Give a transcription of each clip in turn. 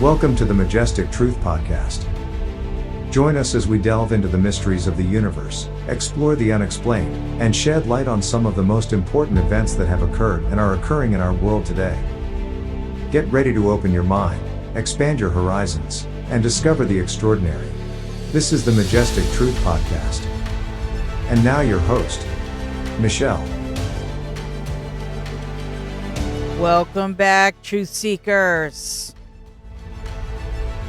Welcome to the Majestic Truth Podcast. Join us as we delve into the mysteries of the universe, explore the unexplained, and shed light on some of the most important events that have occurred and are occurring in our world today. Get ready to open your mind, expand your horizons, and discover the extraordinary. This is the Majestic Truth Podcast. And now your host, Michelle. Welcome back, Truth Seekers.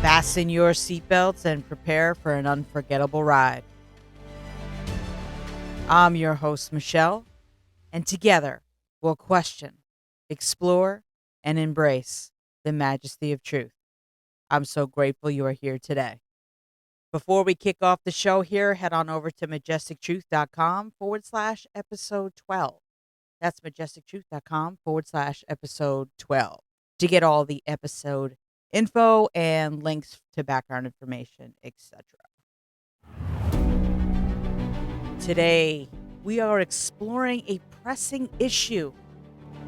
Fasten your seatbelts and prepare for an unforgettable ride. I'm your host, Michelle, and together we'll question, explore, and embrace the majesty of truth. I'm so grateful you are here today. Before we kick off the show here, head on over to majestictruth.com/episode 12. That's majestictruth.com/episode 12 to get all the episode info and links to background information, etc. Today, we are exploring a pressing issue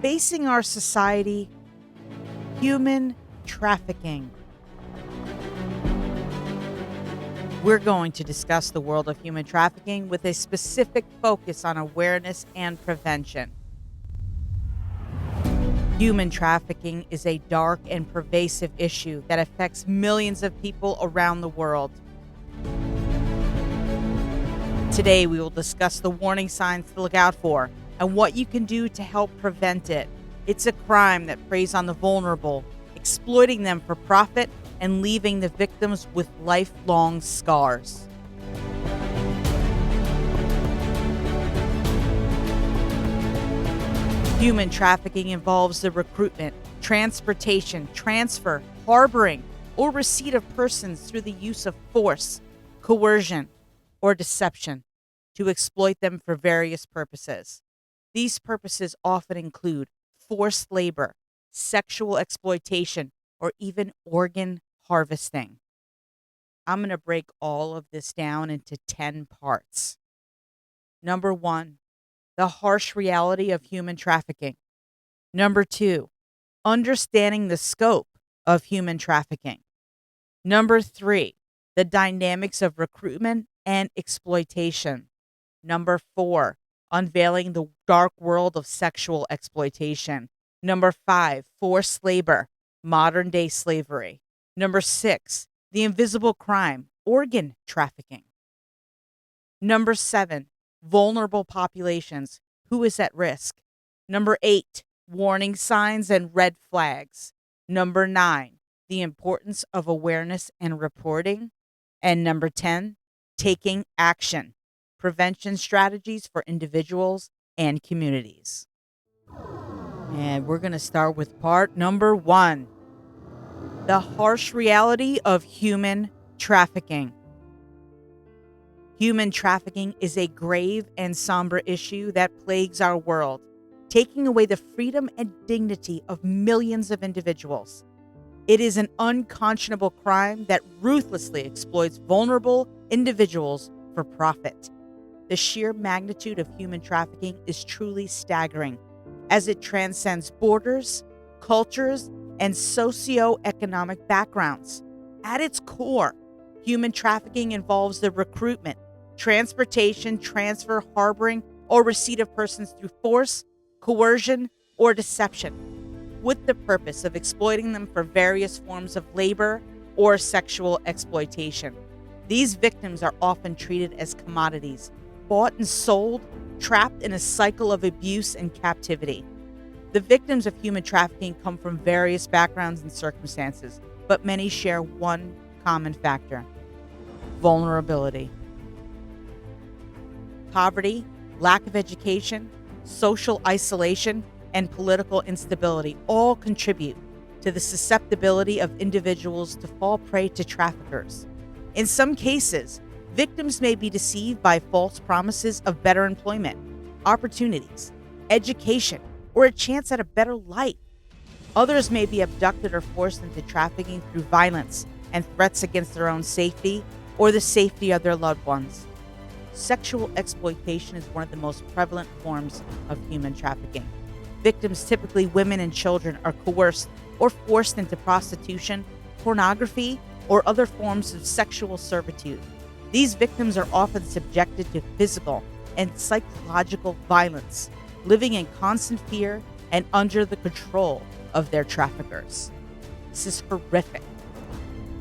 facing our society: human trafficking. We're going to discuss the world of human trafficking with a specific focus on awareness and prevention. Human trafficking is a dark and pervasive issue that affects millions of people around the world. Today, we will discuss the warning signs to look out for and what you can do to help prevent it. It's a crime that preys on the vulnerable, exploiting them for profit and leaving the victims with lifelong scars. Human trafficking involves the recruitment, transportation, transfer, harboring, or receipt of persons through the use of force, coercion, or deception to exploit them for various purposes. These purposes often include forced labor, sexual exploitation, or even organ harvesting. I'm going to break all of this down into 10 parts. Number 1. The harsh reality of human trafficking. Number 2, understanding the scope of human trafficking. Number 3, the dynamics of recruitment and exploitation. Number 4, unveiling the dark world of sexual exploitation. Number 5, forced labor, modern day slavery. Number 6, the invisible crime, organ trafficking. Number 7, vulnerable populations, who is at risk. Number 8, warning signs and red flags. Number 9, the importance of awareness and reporting. And number 10, taking action, prevention strategies for individuals and communities. And we're going to start with part number 1, the harsh reality of human trafficking. Human trafficking is a grave and somber issue that plagues our world, taking away the freedom and dignity of millions of individuals. It is an unconscionable crime that ruthlessly exploits vulnerable individuals for profit. The sheer magnitude of human trafficking is truly staggering, as it transcends borders, cultures, and socio-economic backgrounds. At its core, human trafficking involves the recruitment, transportation, transfer, harboring, or receipt of persons through force, coercion, or deception, with the purpose of exploiting them for various forms of labor or sexual exploitation. These victims are often treated as commodities, bought and sold, trapped in a cycle of abuse and captivity. The victims of human trafficking come from various backgrounds and circumstances, but many share one common factor: vulnerability. Poverty, lack of education, social isolation, and political instability all contribute to the susceptibility of individuals to fall prey to traffickers. In some cases, victims may be deceived by false promises of better employment, opportunities, education, or a chance at a better life. Others may be abducted or forced into trafficking through violence and threats against their own safety or the safety of their loved ones. Sexual exploitation is one of the most prevalent forms of human trafficking. Victims, typically women and children, are coerced or forced into prostitution pornography, or other forms of sexual servitude. These victims are often subjected to physical and psychological violence, living in constant fear and under the control of their traffickers. This is horrific.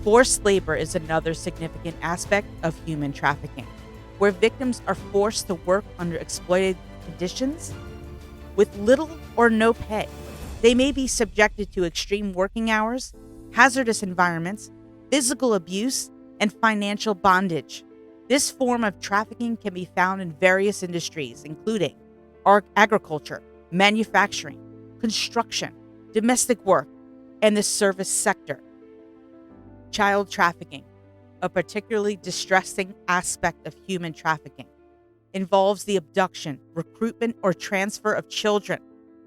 Forced labor is another significant aspect of human trafficking, where victims are forced to work under exploited conditions with little or no pay. They may be subjected to extreme working hours, hazardous environments, physical abuse, and financial bondage. This form of trafficking can be found in various industries, including agriculture, manufacturing, construction, domestic work, and the service sector. Child trafficking, a particularly distressing aspect of human trafficking, involves the abduction, recruitment, or transfer of children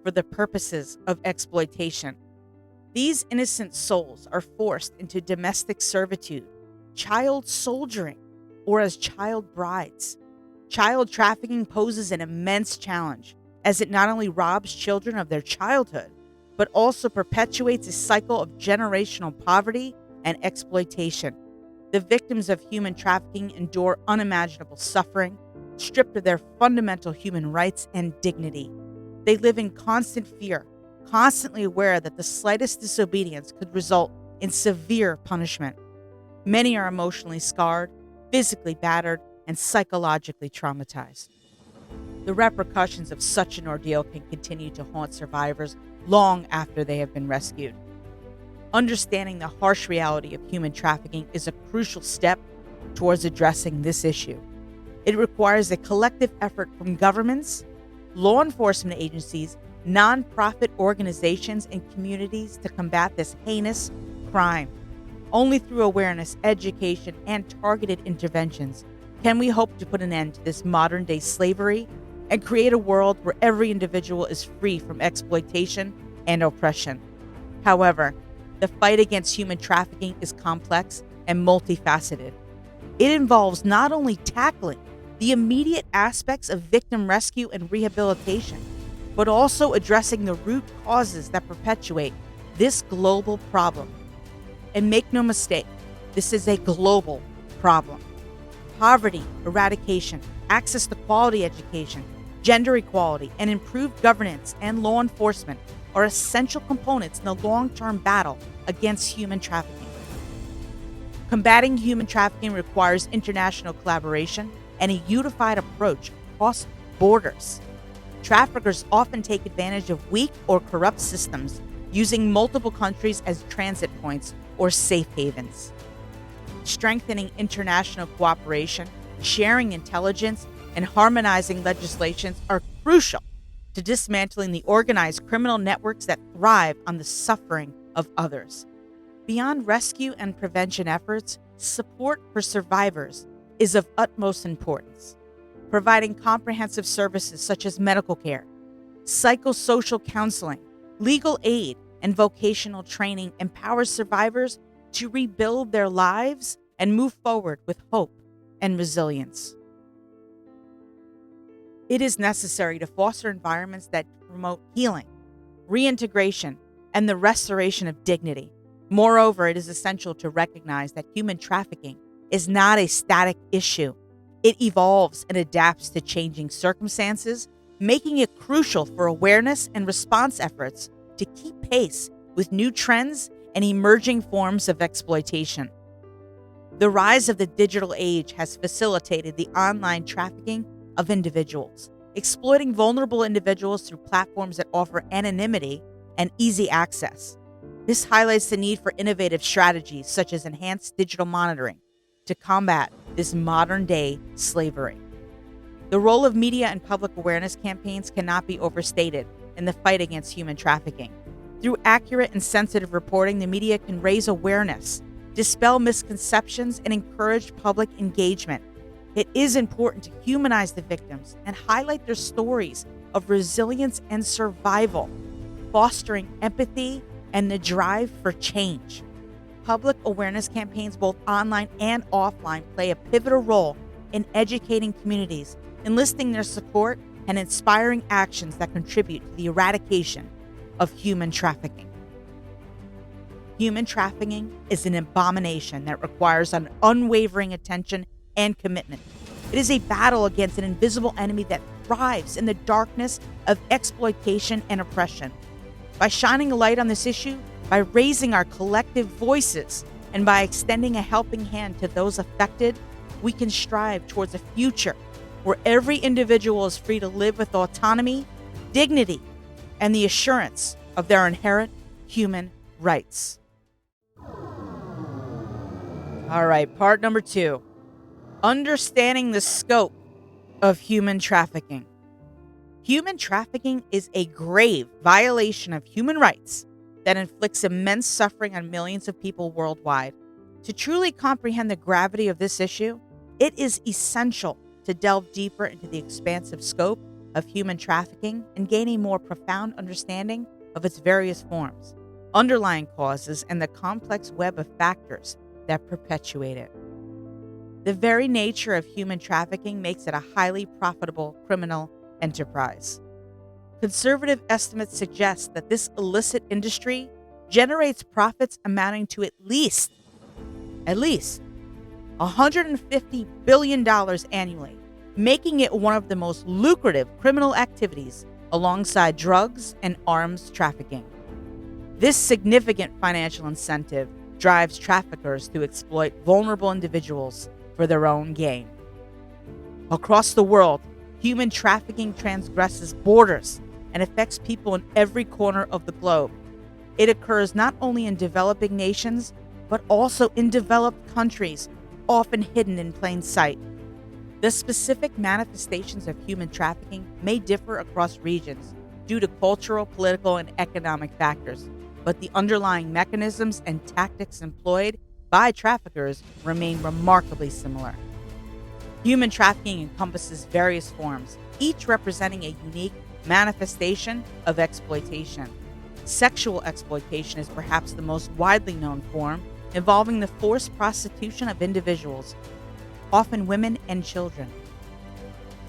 for the purposes of exploitation. These innocent souls are forced into domestic servitude, child soldiering, or as child brides. Child trafficking poses an immense challenge, as it not only robs children of their childhood, but also perpetuates a cycle of generational poverty and exploitation. The victims of human trafficking endure unimaginable suffering, stripped of their fundamental human rights and dignity. They live in constant fear, constantly aware that the slightest disobedience could result in severe punishment. Many are emotionally scarred, physically battered, and psychologically traumatized. The repercussions of such an ordeal can continue to haunt survivors long after they have been rescued. Understanding the harsh reality of human trafficking is a crucial step towards addressing this issue. It requires a collective effort from governments, law enforcement agencies, nonprofit organizations, and communities to combat this heinous crime. Only through awareness, education, and targeted interventions can we hope to put an end to this modern-day slavery and create a world where every individual is free from exploitation and oppression. However, the fight against human trafficking is complex and multifaceted. It involves not only tackling the immediate aspects of victim rescue and rehabilitation, but also addressing the root causes that perpetuate this global problem. And make no mistake, this is a global problem. Poverty eradication, access to quality education, gender equality, and improved governance and law enforcement are essential components in the long-term battle against human trafficking. Combating human trafficking requires international collaboration and a unified approach across borders. Traffickers often take advantage of weak or corrupt systems, using multiple countries as transit points or safe havens. Strengthening international cooperation, sharing intelligence, and harmonizing legislations are crucial to dismantling the organized criminal networks that thrive on the suffering of others. Beyond rescue and prevention efforts, support for survivors is of utmost importance. Providing comprehensive services such as medical care, psychosocial counseling, legal aid, and vocational training empowers survivors to rebuild their lives and move forward with hope and resilience. It is necessary to foster environments that promote healing, reintegration, and the restoration of dignity. Moreover, it is essential to recognize that human trafficking is not a static issue. It evolves and adapts to changing circumstances, making it crucial for awareness and response efforts to keep pace with new trends and emerging forms of exploitation. The rise of the digital age has facilitated the online trafficking of individuals, exploiting vulnerable individuals through platforms that offer anonymity and easy access. This highlights the need for innovative strategies such as enhanced digital monitoring to combat this modern-day slavery. The role of media and public awareness campaigns cannot be overstated in the fight against human trafficking. Through accurate and sensitive reporting, the media can raise awareness, dispel misconceptions, and encourage public engagement. It is important to humanize the victims and highlight their stories of resilience and survival, fostering empathy and the drive for change. Public awareness campaigns, both online and offline, play a pivotal role in educating communities, enlisting their support, and inspiring actions that contribute to the eradication of human trafficking. Human trafficking is an abomination that requires an unwavering attention and commitment. It is a battle against an invisible enemy that thrives in the darkness of exploitation and oppression. By shining a light on this issue, by raising our collective voices, and by extending a helping hand to those affected, we can strive towards a future where every individual is free to live with autonomy, dignity, and the assurance of their inherent human rights. All right, part number 2. Understanding the scope of human trafficking. Human trafficking is a grave violation of human rights that inflicts immense suffering on millions of people worldwide. To truly comprehend the gravity of this issue, it is essential to delve deeper into the expansive scope of human trafficking and gain a more profound understanding of its various forms, underlying causes, and the complex web of factors that perpetuate it. The very nature of human trafficking makes it a highly profitable criminal enterprise. Conservative estimates suggest that this illicit industry generates profits amounting to at least $150 billion annually, making it one of the most lucrative criminal activities alongside drugs and arms trafficking. This significant financial incentive drives traffickers to exploit vulnerable individuals for their own gain. Across the world, human trafficking transgresses borders and affects people in every corner of the globe. It occurs not only in developing nations, but also in developed countries, often hidden in plain sight. The specific manifestations of human trafficking may differ across regions due to cultural, political, and economic factors, but the underlying mechanisms and tactics employed by traffickers remain remarkably similar. Human trafficking encompasses various forms, each representing a unique manifestation of exploitation. Sexual exploitation is perhaps the most widely known form, involving the forced prostitution of individuals, often women and children.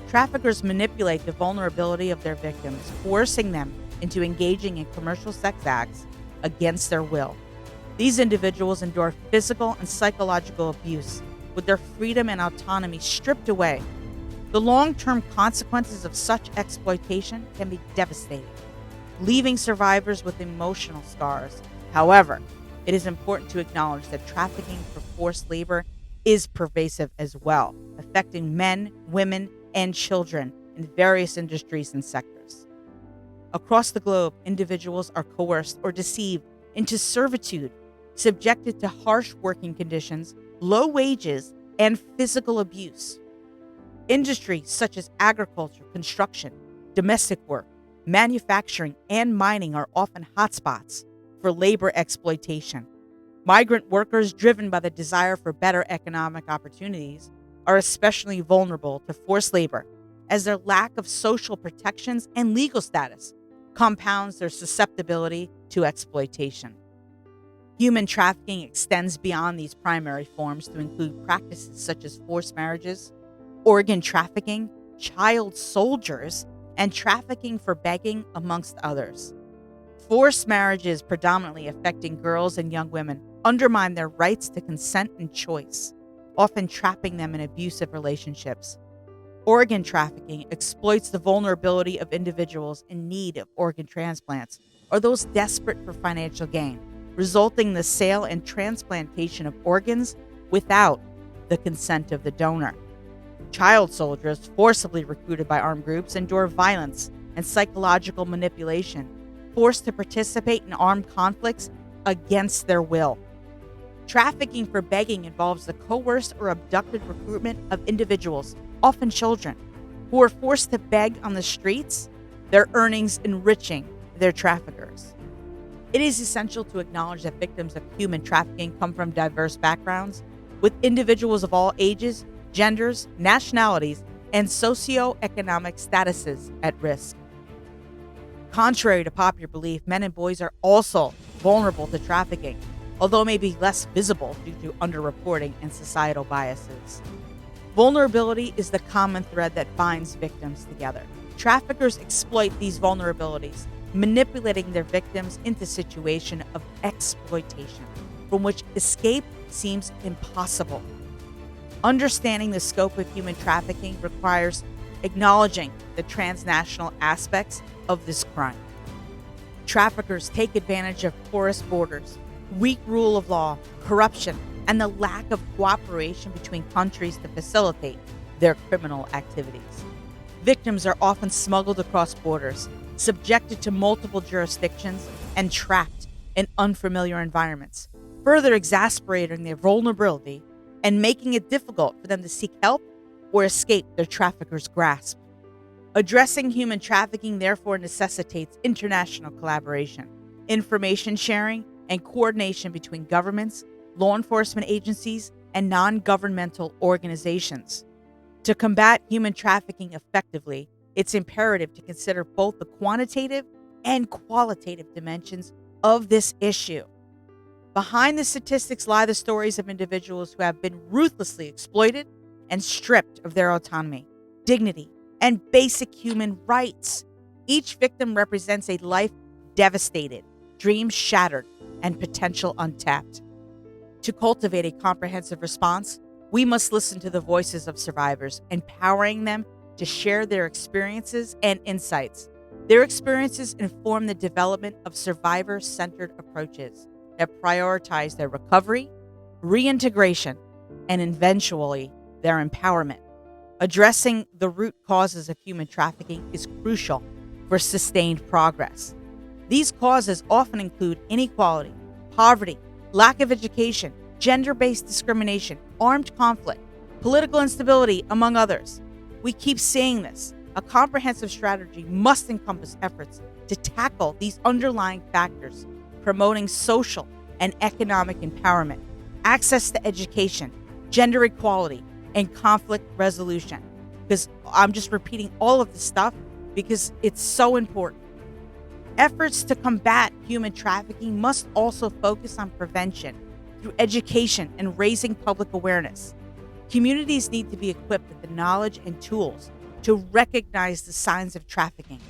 Traffickers manipulate the vulnerability of their victims, coercing them into engaging in commercial sex acts against their will. These individuals endure physical and psychological abuse, with their freedom and autonomy stripped away. The long-term consequences of such exploitation can be devastating, leaving survivors with emotional scars. However, it is important to acknowledge that trafficking for forced labor is pervasive as well, affecting men, women, and children in various industries and sectors. Across the globe, individuals are coerced or deceived into servitude, subjected to harsh working conditions, low wages, and physical abuse. Industries such as agriculture, construction, domestic work, manufacturing, and mining are often hotspots for labor exploitation. Migrant workers, driven by the desire for better economic opportunities, are especially vulnerable to forced labor, as their lack of social protections and legal status compounds their susceptibility to exploitation. Human trafficking extends beyond these primary forms to include practices such as forced marriages, organ trafficking, child soldiers, and trafficking for begging, amongst others. Forced marriages, predominantly affecting girls and young women, undermine their rights to consent and choice, often trapping them in abusive relationships. Organ trafficking exploits the vulnerability of individuals in need of organ transplants or those desperate for financial gain, resulting in the sale and transplantation of organs without the consent of the donor. Child soldiers, forcibly recruited by armed groups, endure violence and psychological manipulation, forced to participate in armed conflicts against their will. Trafficking for begging involves the coerced or abducted recruitment of individuals, often children, who are forced to beg on the streets, their earnings enriching their traffickers. It is essential to acknowledge that victims of human trafficking come from diverse backgrounds, with individuals of all ages, genders, nationalities, and socioeconomic statuses at risk. Contrary to popular belief, men and boys are also vulnerable to trafficking, although may be less visible due to underreporting and societal biases. Vulnerability is the common thread that binds victims together. Traffickers exploit these vulnerabilities, manipulating their victims into a situation of exploitation from which escape seems impossible. Understanding the scope of human trafficking requires acknowledging the transnational aspects of this crime. Traffickers take advantage of porous borders, weak rule of law, corruption, and the lack of cooperation between countries to facilitate their criminal activities. Victims are often smuggled across borders, subjected to multiple jurisdictions, and trapped in unfamiliar environments, further exasperating their vulnerability and making it difficult for them to seek help or escape their traffickers' grasp. Addressing human trafficking therefore necessitates international collaboration, information sharing, and coordination between governments, law enforcement agencies, and non-governmental organizations. To combat human trafficking effectively, it's imperative to consider both the quantitative and qualitative dimensions of this issue. Behind the statistics lie the stories of individuals who have been ruthlessly exploited and stripped of their autonomy, dignity, and basic human rights. Each victim represents a life devastated, dreams shattered, and potential untapped. To cultivate a comprehensive response, we must listen to the voices of survivors, empowering them to share their experiences and insights. Their experiences inform the development of survivor-centered approaches that prioritize their recovery, reintegration, and eventually their empowerment. Addressing the root causes of human trafficking is crucial for sustained progress. These causes often include inequality, poverty, lack of education, gender-based discrimination, armed conflict, political instability, among others. We keep seeing this. A comprehensive strategy must encompass efforts to tackle these underlying factors, promoting social and economic empowerment, access to education, gender equality, and conflict resolution. Because I'm just repeating all of this stuff because it's so important. Efforts to combat human trafficking must also focus on prevention through education and raising public awareness. Communities need to be equipped with the knowledge and tools to recognize the signs of trafficking,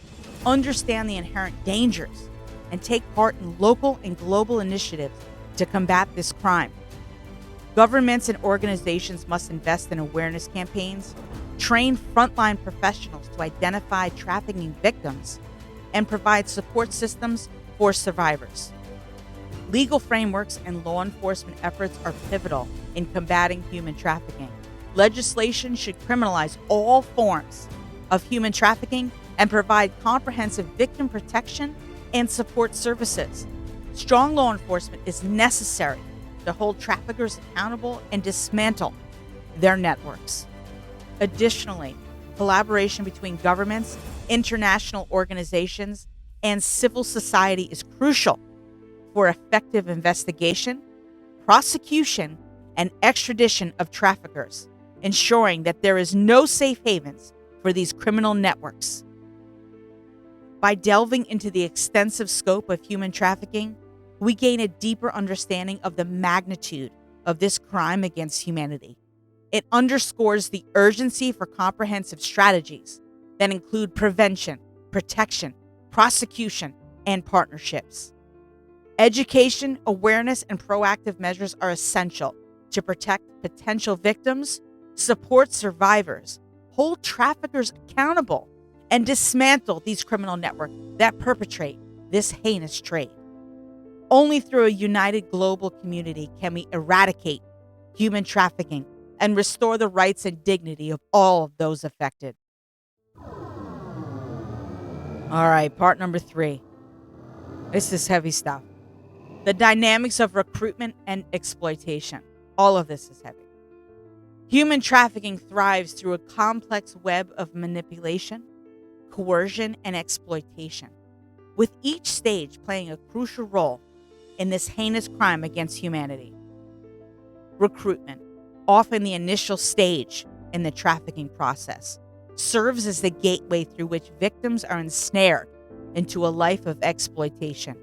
understand the inherent dangers, and take part in local and global initiatives to combat this crime. Governments and organizations must invest in awareness campaigns, train frontline professionals to identify trafficking victims, and provide support systems for survivors. Legal frameworks and law enforcement efforts are pivotal in combating human trafficking. Legislation should criminalize all forms of human trafficking and provide comprehensive victim protection and support services. Strong law enforcement is necessary to hold traffickers accountable and dismantle their networks. Additionally, collaboration between governments, international organizations, and civil society is crucial for effective investigation, prosecution, and extradition of traffickers, ensuring that there is no safe havens for these criminal networks. By delving into the extensive scope of human trafficking, we gain a deeper understanding of the magnitude of this crime against humanity. It underscores the urgency for comprehensive strategies that include prevention, protection, prosecution, and partnerships. Education, awareness, and proactive measures are essential to protect potential victims, support survivors, hold traffickers accountable, and dismantle these criminal networks that perpetrate this heinous trade. Only through a united global community can we eradicate human trafficking and restore the rights and dignity of all of those affected. All right, part number 3. This is heavy stuff. The dynamics of recruitment and exploitation. All of this is heavy. Human trafficking thrives through a complex web of manipulation, coercion, and exploitation, with each stage playing a crucial role in this heinous crime against humanity. Recruitment, often the initial stage in the trafficking process, serves as the gateway through which victims are ensnared into a life of exploitation.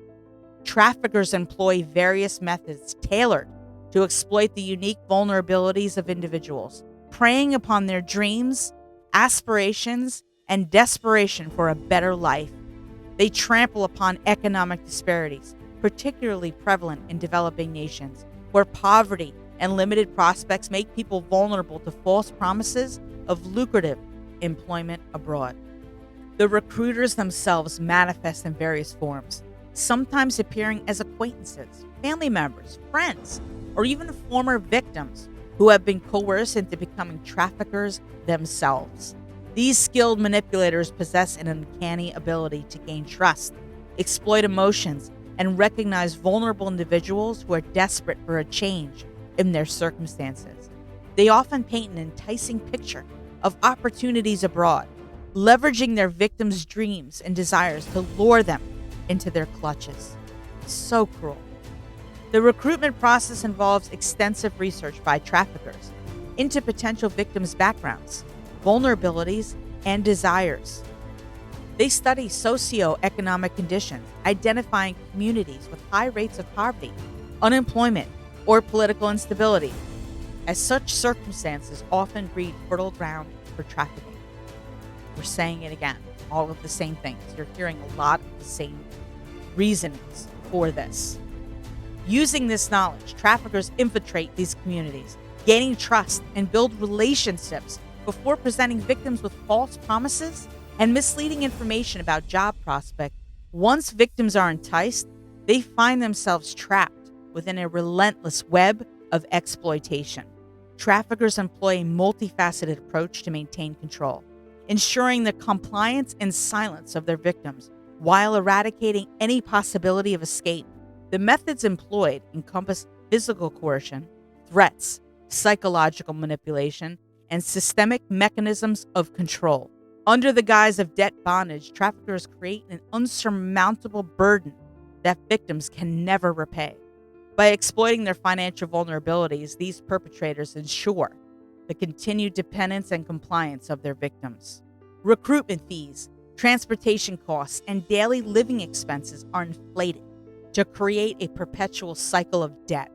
Traffickers employ various methods tailored to exploit the unique vulnerabilities of individuals, preying upon their dreams, aspirations, and desperation for a better life. They trample upon economic disparities, particularly prevalent in developing nations, where poverty and limited prospects make people vulnerable to false promises of lucrative employment abroad. The recruiters themselves manifest in various forms, sometimes appearing as acquaintances, family members, friends, or even former victims who have been coerced into becoming traffickers themselves. These skilled manipulators possess an uncanny ability to gain trust, exploit emotions, and recognize vulnerable individuals who are desperate for a change in their circumstances. They often paint an enticing picture of opportunities abroad, leveraging their victims' dreams and desires to lure them into their clutches. So cruel. The recruitment process involves extensive research by traffickers into potential victims' backgrounds, vulnerabilities, and desires. They study socioeconomic conditions, identifying communities with high rates of poverty, unemployment, or political instability, as such circumstances often breed fertile ground for trafficking. We're saying it again, all of the same things. You're hearing a lot of the same reasonings for this. Using this knowledge, traffickers infiltrate these communities, gaining trust and build relationships before presenting victims with false promises and misleading information about job prospects. Once victims are enticed, they find themselves trapped within a relentless web of exploitation. Traffickers employ a multifaceted approach to maintain control, ensuring the compliance and silence of their victims while eradicating any possibility of escape. The methods employed encompass physical coercion, threats, psychological manipulation, and systemic mechanisms of control. Under the guise of debt bondage, traffickers create an unsurmountable burden that victims can never repay. By exploiting their financial vulnerabilities, these perpetrators ensure the continued dependence and compliance of their victims. Recruitment fees, transportation costs, and daily living expenses are inflated to create a perpetual cycle of debt.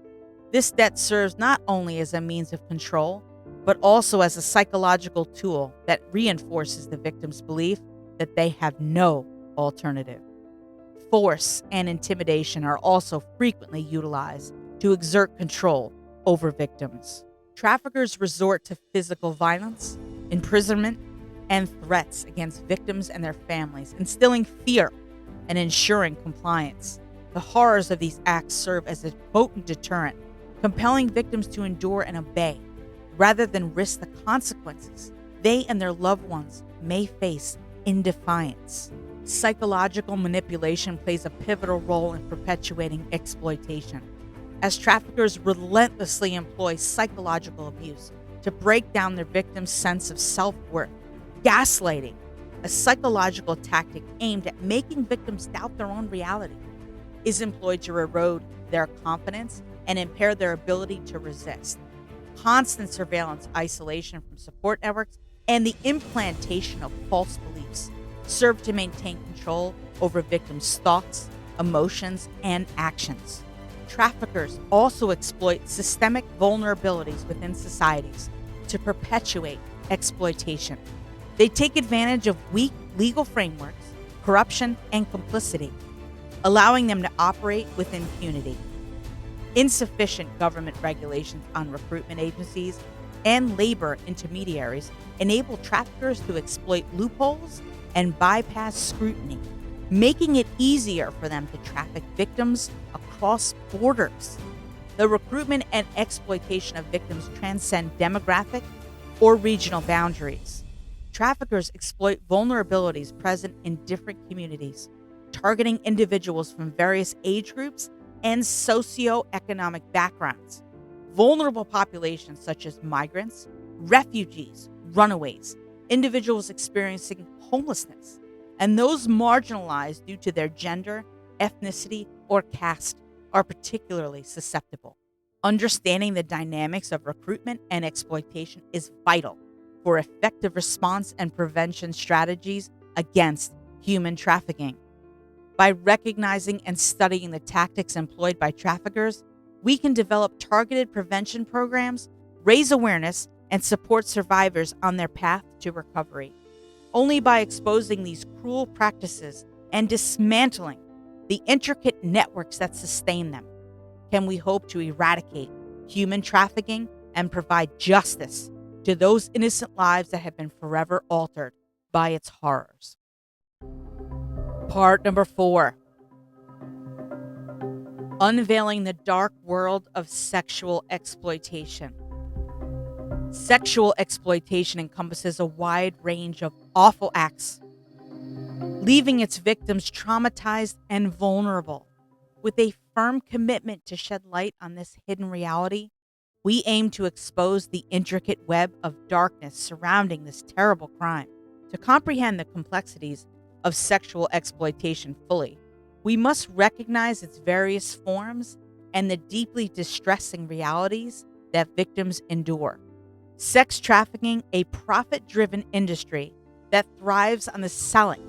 This debt serves not only as a means of control, but also as a psychological tool that reinforces the victim's belief that they have no alternative. Force and intimidation are also frequently utilized to exert control over victims. Traffickers resort to physical violence, imprisonment, and threats against victims and their families, instilling fear and ensuring compliance. The horrors of these acts serve as a potent deterrent, compelling victims to endure and obey, rather than risk the consequences they and their loved ones may face in defiance. Psychological manipulation plays a pivotal role in perpetuating exploitation, as traffickers relentlessly employ psychological abuse to break down their victims' sense of self-worth. Gaslighting, a psychological tactic aimed at making victims doubt their own reality, is employed to erode their confidence and impair their ability to resist. Constant surveillance, isolation from support networks, and the implantation of false beliefs serve to maintain control over victims' thoughts, emotions, and actions. Traffickers also exploit systemic vulnerabilities within societies to perpetuate exploitation. They take advantage of weak legal frameworks, corruption, and complicity, allowing them to operate with impunity. Insufficient government regulations on recruitment agencies and labor intermediaries enable traffickers to exploit loopholes and bypass scrutiny, making it easier for them to traffic victims across borders. The recruitment and exploitation of victims transcend demographic or regional boundaries. Traffickers exploit vulnerabilities present in different communities, targeting individuals from various age groups and socioeconomic backgrounds. Vulnerable populations such as migrants, refugees, runaways, individuals experiencing homelessness, and those marginalized due to their gender, ethnicity, or caste are particularly susceptible. Understanding the dynamics of recruitment and exploitation is vital for effective response and prevention strategies against human trafficking. By recognizing and studying the tactics employed by traffickers, we can develop targeted prevention programs, raise awareness, and support survivors on their path to recovery. Only by exposing these cruel practices and dismantling the intricate networks that sustain them, can we hope to eradicate human trafficking and provide justice to those innocent lives that have been forever altered by its horrors. Part number 4. Unveiling the dark world of sexual exploitation. Sexual exploitation encompasses a wide range of awful acts, leaving its victims traumatized and vulnerable. With a firm commitment to shed light on this hidden reality, we aim to expose the intricate web of darkness surrounding this terrible crime. To comprehend the complexities of sexual exploitation fully, we must recognize its various forms and the deeply distressing realities that victims endure. Sex trafficking, a profit-driven industry that thrives on the selling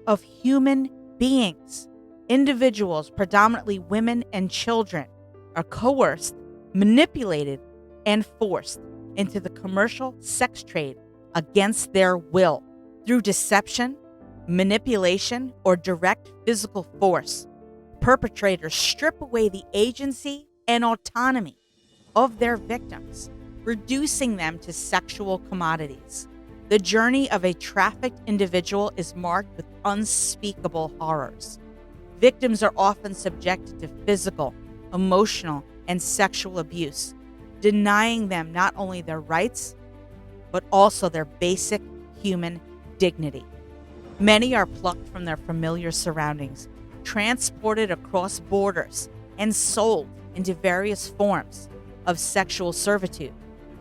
of human beings. Individuals, predominantly women and children, are coerced, manipulated, and forced into the commercial sex trade against their will through deception, manipulation, or direct physical force. Perpetrators strip away the agency and autonomy of their victims, reducing them to sexual commodities. The journey of a trafficked individual is marked with unspeakable horrors. Victims are often subjected to physical, emotional, and sexual abuse, denying them not only their rights, but also their basic human dignity. Many are plucked from their familiar surroundings, transported across borders, and sold into various forms of sexual servitude.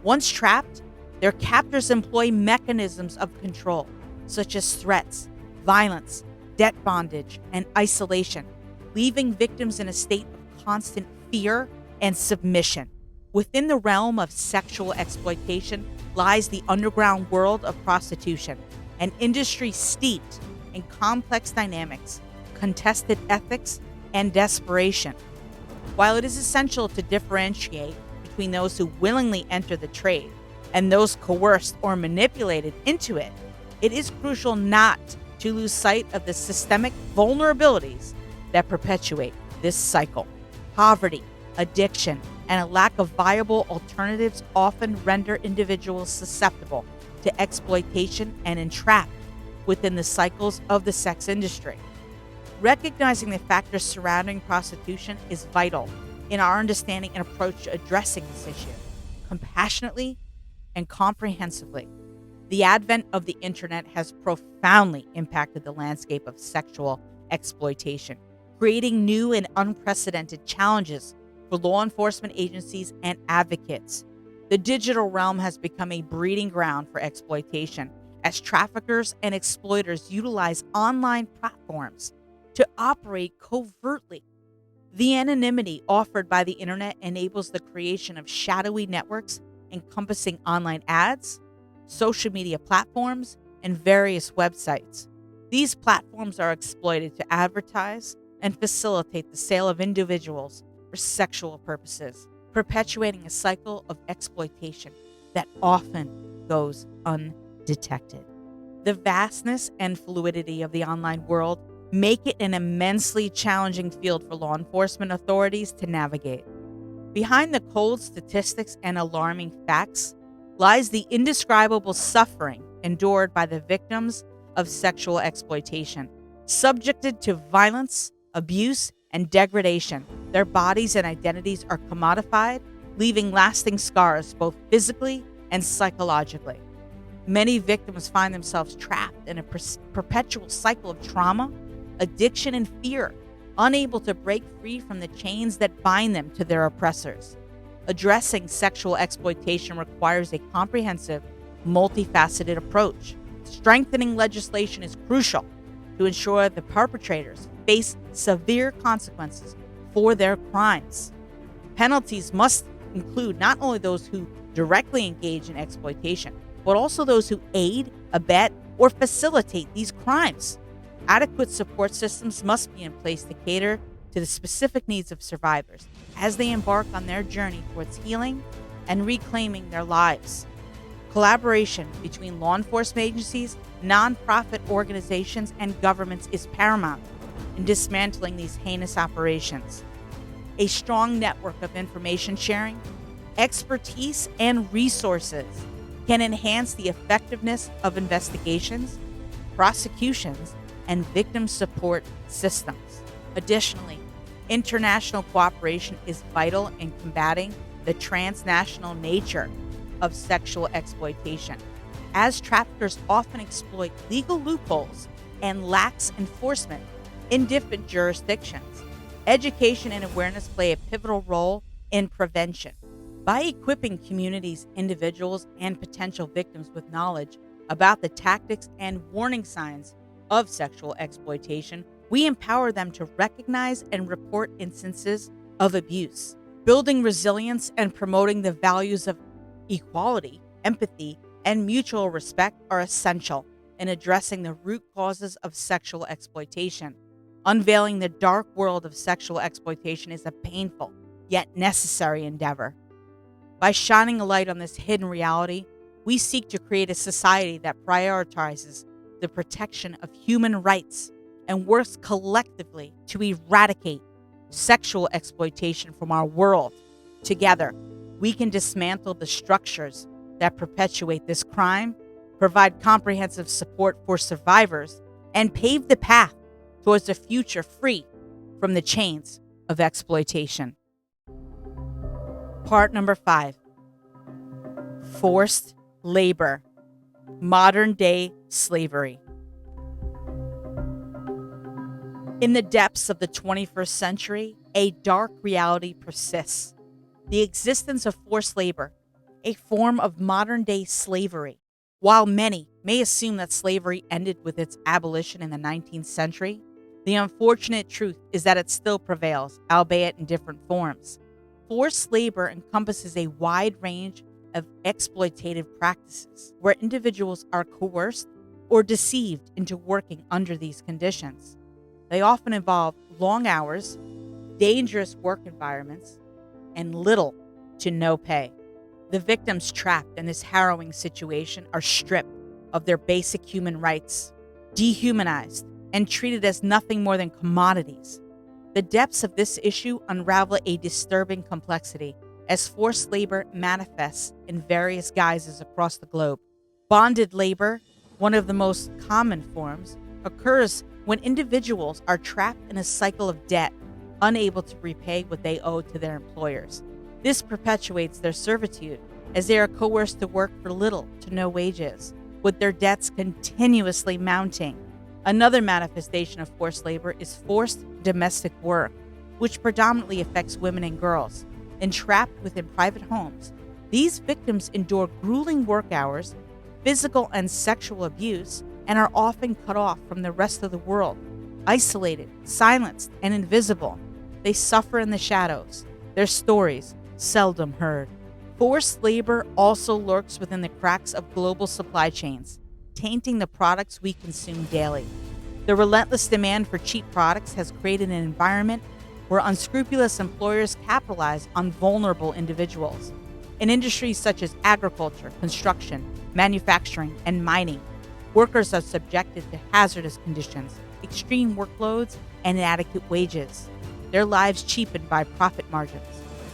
Once trapped, their captors employ mechanisms of control, such as threats, violence, debt bondage, and isolation, leaving victims in a state of constant fear and submission. Within the realm of sexual exploitation lies the underground world of prostitution, an industry steeped in complex dynamics, contested ethics, and desperation. While it is essential to differentiate between those who willingly enter the trade and those coerced or manipulated into it, it is crucial not to lose sight of the systemic vulnerabilities that perpetuate this cycle. Poverty, addiction, and a lack of viable alternatives often render individuals susceptible to exploitation and entrapped within the cycles of the sex industry. Recognizing the factors surrounding prostitution is vital in our understanding and approach to addressing this issue compassionately and comprehensively. The advent of the internet has profoundly impacted the landscape of sexual exploitation, creating new and unprecedented challenges for law enforcement agencies and advocates. The digital realm has become a breeding ground for exploitation as traffickers and exploiters utilize online platforms to operate covertly. The anonymity offered by the internet enables the creation of shadowy networks encompassing online ads, social media platforms, and various websites. These platforms are exploited to advertise and facilitate the sale of individuals for sexual purposes, perpetuating a cycle of exploitation that often goes undetected. The vastness and fluidity of the online world make it an immensely challenging field for law enforcement authorities to navigate. Behind the cold statistics and alarming facts lies the indescribable suffering endured by the victims of sexual exploitation. Subjected to violence, abuse, and degradation, their bodies and identities are commodified, leaving lasting scars both physically and psychologically. Many victims find themselves trapped in a perpetual cycle of trauma, addiction, and fear, unable to break free from the chains that bind them to their oppressors. Addressing sexual exploitation requires a comprehensive, multifaceted approach. Strengthening legislation is crucial to ensure the perpetrators face severe consequences for their crimes. Penalties must include not only those who directly engage in exploitation, but also those who aid, abet, or facilitate these crimes. Adequate support systems must be in place to cater to the specific needs of survivors as they embark on their journey towards healing and reclaiming their lives. Collaboration between law enforcement agencies, nonprofit organizations, and governments is paramount in dismantling these heinous operations. A strong network of information sharing, expertise, and resources can enhance the effectiveness of investigations, prosecutions, and victim support systems. Additionally, international cooperation is vital in combating the transnational nature of sexual exploitation, as traffickers often exploit legal loopholes and lax enforcement in different jurisdictions. Education and awareness play a pivotal role in prevention. By equipping communities, individuals, and potential victims with knowledge about the tactics and warning signs of sexual exploitation, we empower them to recognize and report instances of abuse. Building resilience and promoting the values of equality, empathy, and mutual respect are essential in addressing the root causes of sexual exploitation. Unveiling the dark world of sexual exploitation is a painful yet necessary endeavor. By shining a light on this hidden reality, we seek to create a society that prioritizes the protection of human rights and works collectively to eradicate sexual exploitation from our world. Together, we can dismantle the structures that perpetuate this crime, provide comprehensive support for survivors, and pave the path towards a future free from the chains of exploitation. Part number 5. Forced labor. Modern-day slavery. In the depths of the 21st century, a dark reality persists. The existence of forced labor, a form of modern-day slavery. While many may assume that slavery ended with its abolition in the 19th century, the unfortunate truth is that it still prevails, albeit in different forms. Forced labor encompasses a wide range of exploitative practices where individuals are coerced or deceived into working under these conditions. They often involve long hours, dangerous work environments, and little to no pay. The victims trapped in this harrowing situation are stripped of their basic human rights, dehumanized, and treated as nothing more than commodities. The depths of this issue unravel a disturbing complexity as forced labor manifests in various guises across the globe. Bonded labor, one of the most common forms, occurs when individuals are trapped in a cycle of debt, unable to repay what they owe to their employers. This perpetuates their servitude as they are coerced to work for little to no wages, with their debts continuously mounting. Another manifestation of forced labor is forced domestic work, which predominantly affects women and girls. Entrapped within private homes, these victims endure grueling work hours, physical and sexual abuse, and are often cut off from the rest of the world. Isolated, silenced, and invisible, they suffer in the shadows, their stories seldom heard. Forced labor also lurks within the cracks of global supply chains, tainting the products we consume daily. The relentless demand for cheap products has created an environment where unscrupulous employers capitalize on vulnerable individuals. In industries such as agriculture, construction, manufacturing, and mining, workers are subjected to hazardous conditions, extreme workloads, and inadequate wages, their lives cheapened by profit margins.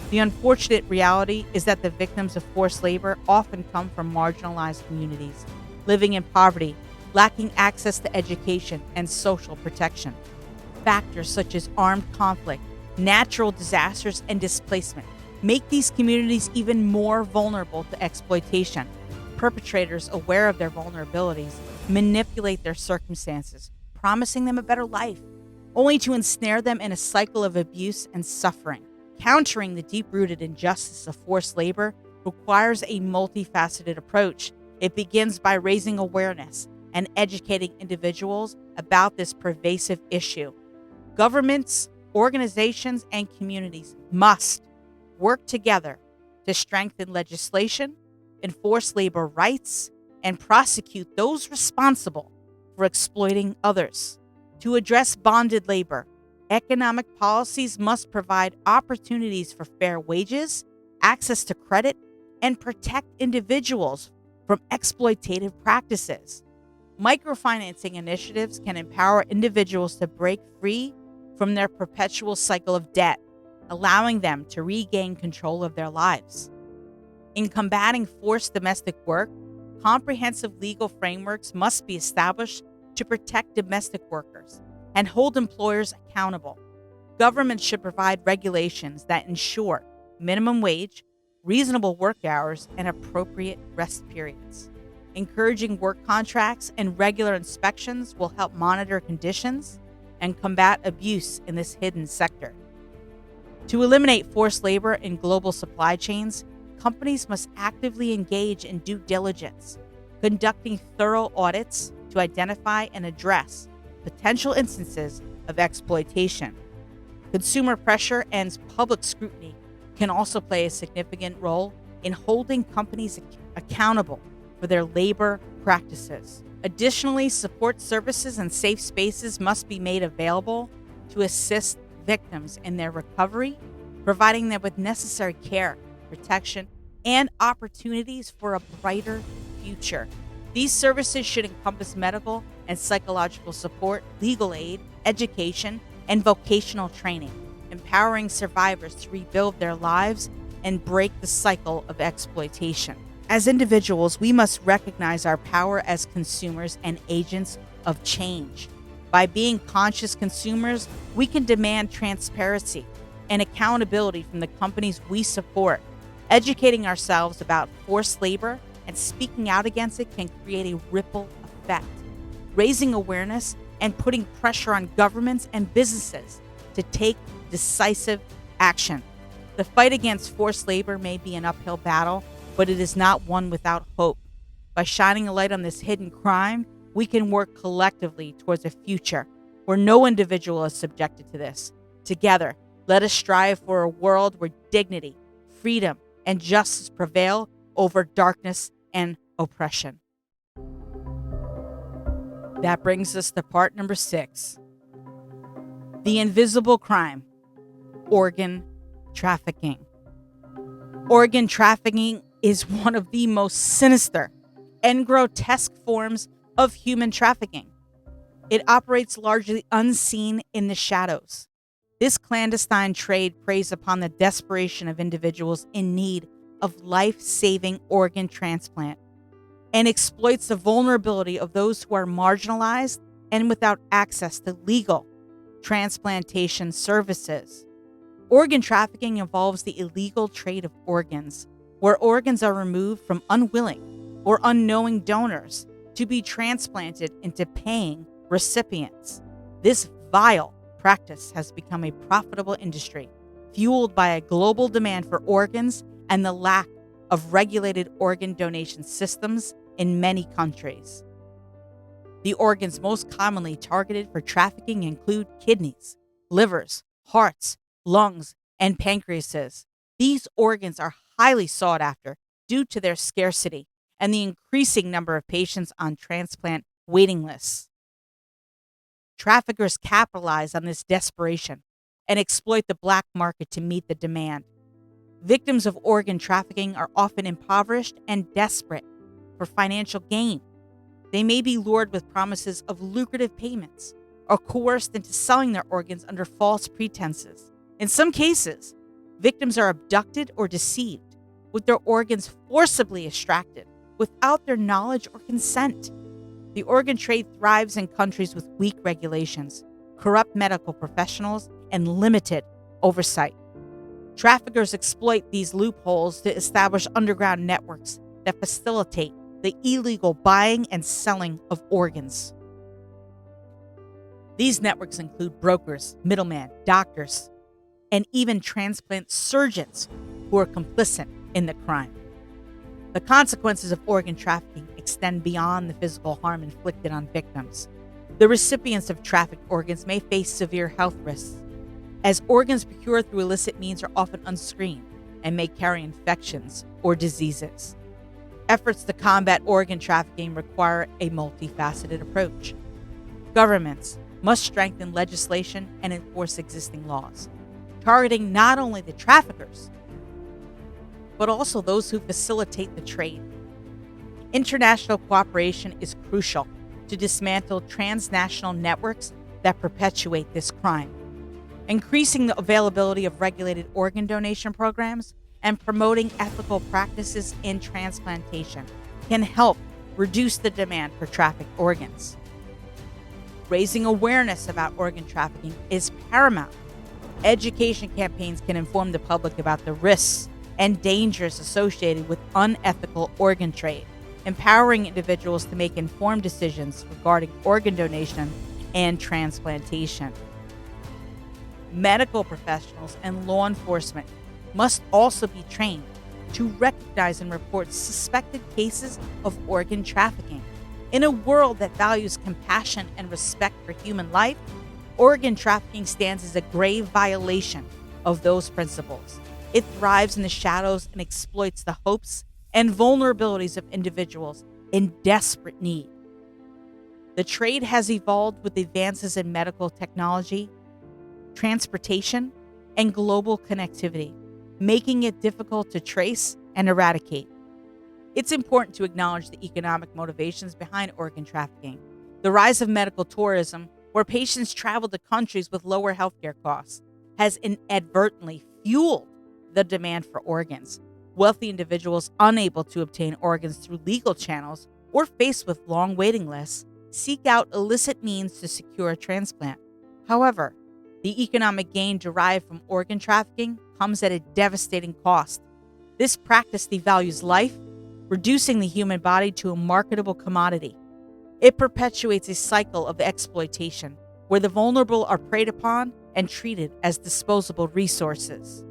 The unfortunate reality is that the victims of forced labor often come from marginalized communities, living in poverty, lacking access to education and social protection. Factors such as armed conflict, natural disasters, and displacement make these communities even more vulnerable to exploitation. Perpetrators, aware of their vulnerabilities, manipulate their circumstances, promising them a better life, only to ensnare them in a cycle of abuse and suffering. Countering the deep-rooted injustice of forced labor requires a multifaceted approach. It begins by raising awareness and educating individuals about this pervasive issue. Governments, organizations, and communities must work together to strengthen legislation, enforce labor rights, and prosecute those responsible for exploiting others. To address bonded labor, economic policies must provide opportunities for fair wages, access to credit, and protect individuals from exploitative practices. Microfinancing initiatives can empower individuals to break free from their perpetual cycle of debt, allowing them to regain control of their lives. In combating forced domestic work, comprehensive legal frameworks must be established to protect domestic workers and hold employers accountable. Governments should provide regulations that ensure minimum wage, reasonable work hours, and appropriate rest periods. Encouraging work contracts and regular inspections will help monitor conditions and combat abuse in this hidden sector. To eliminate forced labor in global supply chains, companies must actively engage in due diligence, conducting thorough audits to identify and address potential instances of exploitation. Consumer pressure and public scrutiny can also play a significant role in holding companies accountable for their labor practices. Additionally, support services and safe spaces must be made available to assist victims in their recovery, providing them with necessary care, protection, and opportunities for a brighter future. These services should encompass medical and psychological support, legal aid, education, and vocational training, empowering survivors to rebuild their lives and break the cycle of exploitation. As individuals, we must recognize our power as consumers and agents of change. By being conscious consumers, we can demand transparency and accountability from the companies we support. Educating ourselves about forced labor and speaking out against it can create a ripple effect, raising awareness and putting pressure on governments and businesses to take decisive action. The fight against forced labor may be an uphill battle, but it is not one without hope. By shining a light on this hidden crime, we can work collectively towards a future where no individual is subjected to this. Together, let us strive for a world where dignity, freedom, and justice prevail over darkness and oppression. That brings us to part number 6. The invisible crime, organ trafficking. Organ trafficking is one of the most sinister and grotesque forms of human trafficking. It operates largely unseen in the shadows. This clandestine trade preys upon the desperation of individuals in need of life-saving organ transplant and exploits the vulnerability of those who are marginalized and without access to legal transplantation services. Organ trafficking involves the illegal trade of organs, where organs are removed from unwilling or unknowing donors to be transplanted into paying recipients. This vile practice has become a profitable industry, fueled by a global demand for organs and the lack of regulated organ donation systems in many countries. The organs most commonly targeted for trafficking include kidneys, livers, hearts, lungs, and pancreases. These organs are highly sought after due to their scarcity and the increasing number of patients on transplant waiting lists. Traffickers capitalize on this desperation and exploit the black market to meet the demand. Victims of organ trafficking are often impoverished and desperate for financial gain. They may be lured with promises of lucrative payments or coerced into selling their organs under false pretenses. In some cases, victims are abducted or deceived, with their organs forcibly extracted without their knowledge or consent. The organ trade thrives in countries with weak regulations, corrupt medical professionals, and limited oversight. Traffickers exploit these loopholes to establish underground networks that facilitate the illegal buying and selling of organs. These networks include brokers, middlemen, doctors, and even transplant surgeons who are complicit in the crime. The consequences of organ trafficking extend beyond the physical harm inflicted on victims. The recipients of trafficked organs may face severe health risks, as organs procured through illicit means are often unscreened and may carry infections or diseases. Efforts to combat organ trafficking require a multifaceted approach. Governments must strengthen legislation and enforce existing laws, targeting not only the traffickers, but also those who facilitate the trade. International cooperation is crucial to dismantle transnational networks that perpetuate this crime. Increasing the availability of regulated organ donation programs and promoting ethical practices in transplantation can help reduce the demand for trafficked organs. Raising awareness about organ trafficking is paramount. Education campaigns can inform the public about the risks and dangers associated with unethical organ trade, empowering individuals to make informed decisions regarding organ donation and transplantation. Medical professionals and law enforcement must also be trained to recognize and report suspected cases of organ trafficking. In a world that values compassion and respect for human life, organ trafficking stands as a grave violation of those principles. It thrives in the shadows and exploits the hopes and vulnerabilities of individuals in desperate need. The trade has evolved with advances in medical technology, transportation, and global connectivity, making it difficult to trace and eradicate. It's important to acknowledge the economic motivations behind organ trafficking. The rise of medical tourism, where patients travel to countries with lower healthcare costs, has inadvertently fueled the demand for organs. Wealthy individuals unable to obtain organs through legal channels or faced with long waiting lists seek out illicit means to secure a transplant. However, the economic gain derived from organ trafficking comes at a devastating cost. This practice devalues life, reducing the human body to a marketable commodity. It perpetuates a cycle of exploitation, where the vulnerable are preyed upon and treated as disposable resources.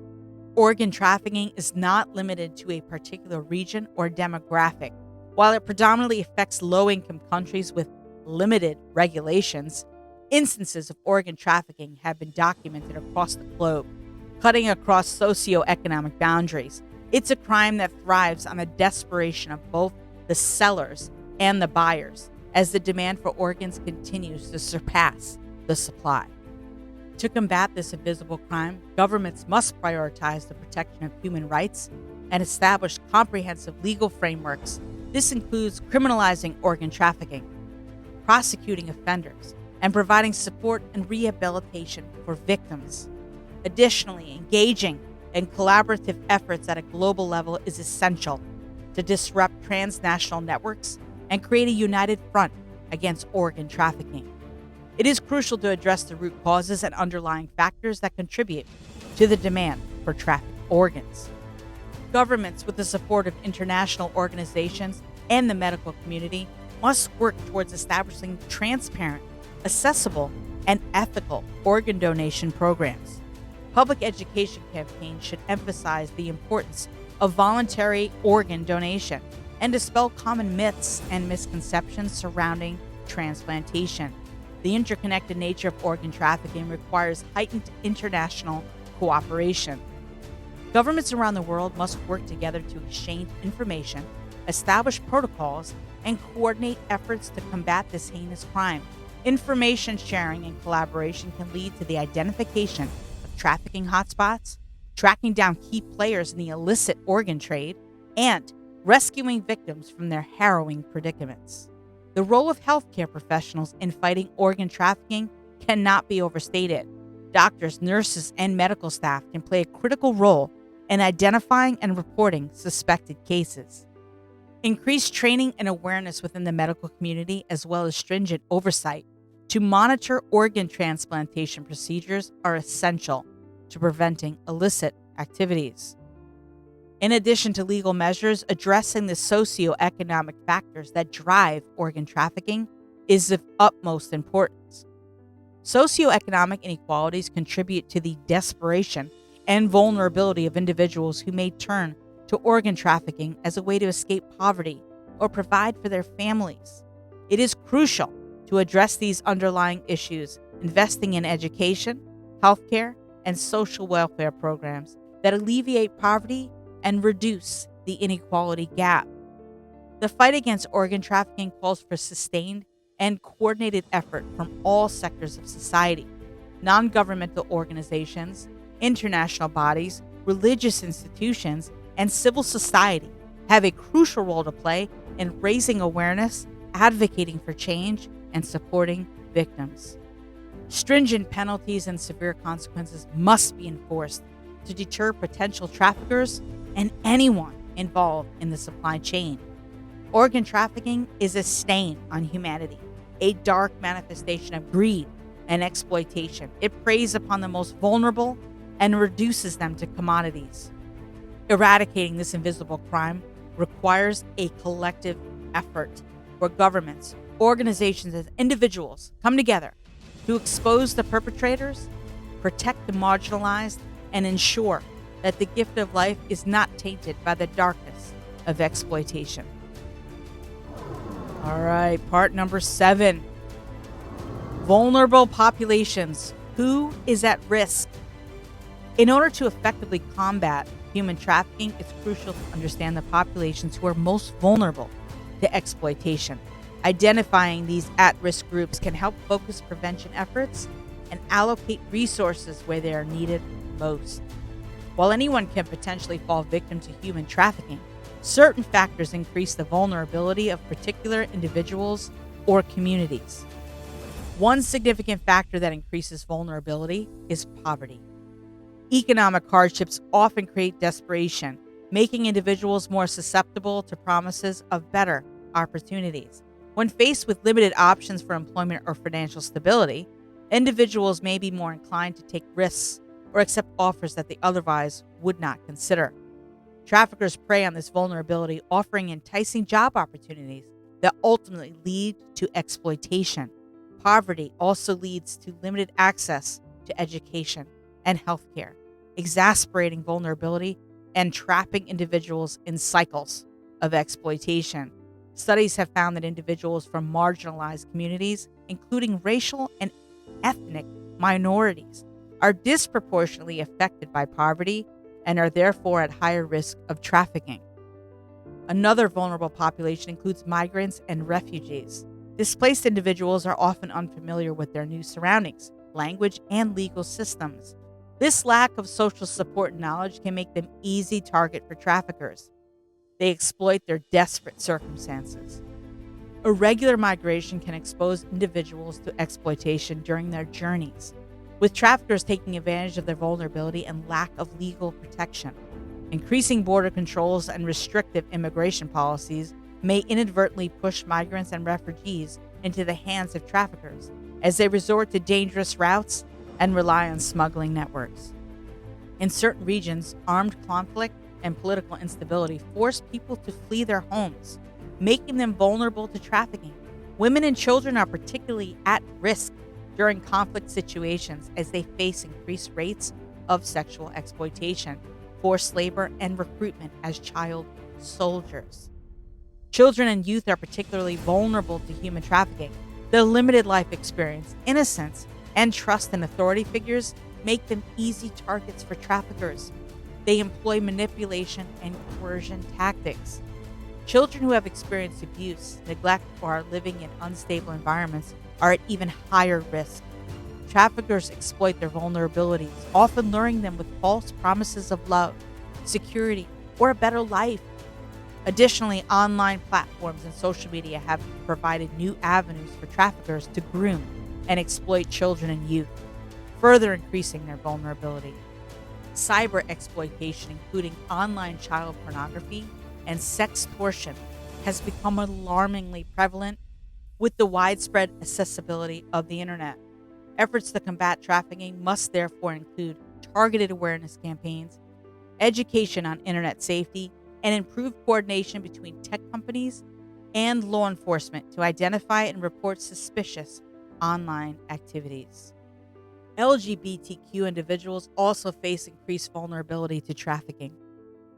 Organ trafficking is not limited to a particular region or demographic. While it predominantly affects low-income countries with limited regulations, instances of organ trafficking have been documented across the globe, cutting across socioeconomic boundaries. It's a crime that thrives on the desperation of both the sellers and the buyers, as the demand for organs continues to surpass the supply. To combat this invisible crime, governments must prioritize the protection of human rights and establish comprehensive legal frameworks. This includes criminalizing organ trafficking, prosecuting offenders, and providing support and rehabilitation for victims. Additionally, engaging in collaborative efforts at a global level is essential to disrupt transnational networks and create a united front against organ trafficking. It is crucial to address the root causes and underlying factors that contribute to the demand for trafficked organs. Governments, with the support of international organizations and the medical community, must work towards establishing transparent, accessible, and ethical organ donation programs. Public education campaigns should emphasize the importance of voluntary organ donation and dispel common myths and misconceptions surrounding transplantation. The interconnected nature of organ trafficking requires heightened international cooperation. Governments around the world must work together to exchange information, establish protocols, and coordinate efforts to combat this heinous crime. Information sharing and collaboration can lead to the identification of trafficking hotspots, tracking down key players in the illicit organ trade, and rescuing victims from their harrowing predicaments. The role of healthcare professionals in fighting organ trafficking cannot be overstated. Doctors, nurses, and medical staff can play a critical role in identifying and reporting suspected cases. Increased training and awareness within the medical community, as well as stringent oversight to monitor organ transplantation procedures, are essential to preventing illicit activities. In addition to legal measures, addressing the socioeconomic factors that drive organ trafficking is of utmost importance. Socioeconomic inequalities contribute to the desperation and vulnerability of individuals who may turn to organ trafficking as a way to escape poverty or provide for their families. It is crucial to address these underlying issues, investing in education, healthcare, and social welfare programs that alleviate poverty and reduce the inequality gap. The fight against organ trafficking calls for sustained and coordinated effort from all sectors of society. Non-governmental organizations, international bodies, religious institutions, and civil society have a crucial role to play in raising awareness, advocating for change, and supporting victims. Stringent penalties and severe consequences must be enforced to deter potential traffickers and anyone involved in the supply chain. Organ trafficking is a stain on humanity, a dark manifestation of greed and exploitation. It preys upon the most vulnerable and reduces them to commodities. Eradicating this invisible crime requires a collective effort where governments, organizations, and individuals come together to expose the perpetrators, protect the marginalized, and ensure that the gift of life is not tainted by the darkness of exploitation. All right, part number 7. Vulnerable populations. Who is at risk? In order to effectively combat human trafficking, it's crucial to understand the populations who are most vulnerable to exploitation. Identifying these at-risk groups can help focus prevention efforts and allocate resources where they are needed most. While anyone can potentially fall victim to human trafficking, certain factors increase the vulnerability of particular individuals or communities. One significant factor that increases vulnerability is poverty. Economic hardships often create desperation, making individuals more susceptible to promises of better opportunities. When faced with limited options for employment or financial stability, individuals may be more inclined to take risks or accept offers that they otherwise would not consider. Traffickers prey on this vulnerability, offering enticing job opportunities that ultimately lead to exploitation. Poverty also leads to limited access to education and healthcare, exacerbating vulnerability and trapping individuals in cycles of exploitation. Studies have found that individuals from marginalized communities, including racial and ethnic minorities, are disproportionately affected by poverty and are therefore at higher risk of trafficking. Another vulnerable population includes migrants and refugees. Displaced individuals are often unfamiliar with their new surroundings, language, and legal systems. This lack of social support and knowledge can make them easy target for traffickers. They exploit their desperate circumstances. Irregular migration can expose individuals to exploitation during their journeys, with traffickers taking advantage of their vulnerability and lack of legal protection. Increasing border controls and restrictive immigration policies may inadvertently push migrants and refugees into the hands of traffickers as they resort to dangerous routes and rely on smuggling networks. In certain regions, armed conflict and political instability force people to flee their homes, making them vulnerable to trafficking. Women and children are particularly at risk during conflict situations as they face increased rates of sexual exploitation, forced labor, and recruitment as child soldiers. Children and youth are particularly vulnerable to human trafficking. Their limited life experience, innocence, and trust in authority figures make them easy targets for traffickers. They employ manipulation and coercion tactics. Children who have experienced abuse, neglect, or are living in unstable environments are at even higher risk. Traffickers exploit their vulnerabilities, often luring them with false promises of love, security, or a better life. Additionally, online platforms and social media have provided new avenues for traffickers to groom and exploit children and youth, further increasing their vulnerability. Cyber exploitation, including online child pornography and sextortion, has become alarmingly prevalent with the widespread accessibility of the internet. Efforts to combat trafficking must therefore include targeted awareness campaigns, education on internet safety, and improved coordination between tech companies and law enforcement to identify and report suspicious online activities. LGBTQ individuals also face increased vulnerability to trafficking.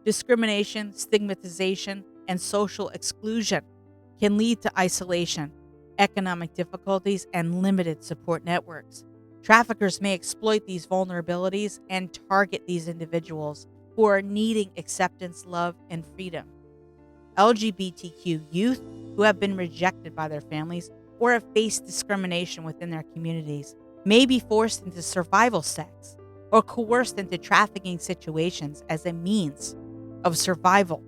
Discrimination, stigmatization, and social exclusion can lead to isolation, economic difficulties, and limited support networks. Traffickers may exploit these vulnerabilities and target these individuals who are needing acceptance, love, and freedom. LGBTQ youth who have been rejected by their families or have faced discrimination within their communities may be forced into survival sex or coerced into trafficking situations as a means of survival.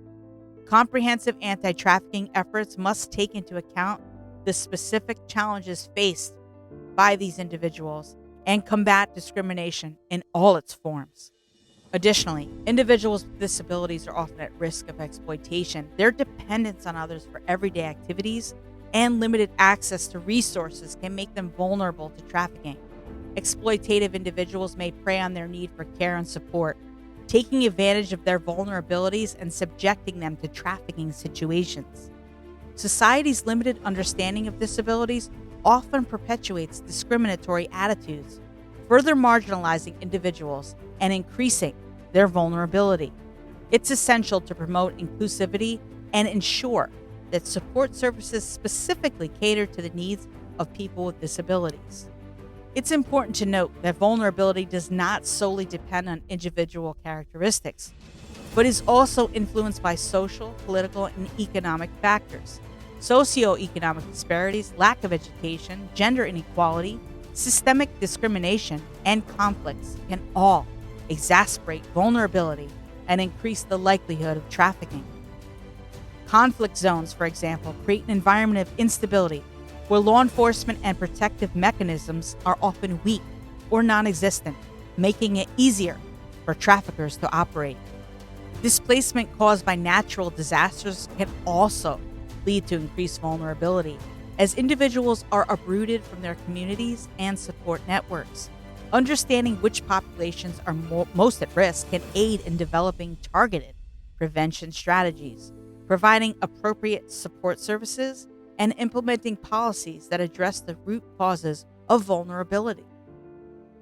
Comprehensive anti-trafficking efforts must take into account the specific challenges faced by these individuals and combat discrimination in all its forms. Additionally, individuals with disabilities are often at risk of exploitation. Their dependence on others for everyday activities and limited access to resources can make them vulnerable to trafficking. Exploitative individuals may prey on their need for care and support, taking advantage of their vulnerabilities and subjecting them to trafficking situations. Society's limited understanding of disabilities often perpetuates discriminatory attitudes, further marginalizing individuals and increasing their vulnerability. It's essential to promote inclusivity and ensure that support services specifically cater to the needs of people with disabilities. It's important to note that vulnerability does not solely depend on individual characteristics, but is also influenced by social, political, and economic factors. Socioeconomic disparities, lack of education, gender inequality, systemic discrimination, and conflicts can all exacerbate vulnerability and increase the likelihood of trafficking. Conflict zones, for example, create an environment of instability where law enforcement and protective mechanisms are often weak or non-existent, making it easier for traffickers to operate. Displacement caused by natural disasters can also lead to increased vulnerability, as individuals are uprooted from their communities and support networks. Understanding which populations are most at risk can aid in developing targeted prevention strategies, providing appropriate support services, and implementing policies that address the root causes of vulnerability.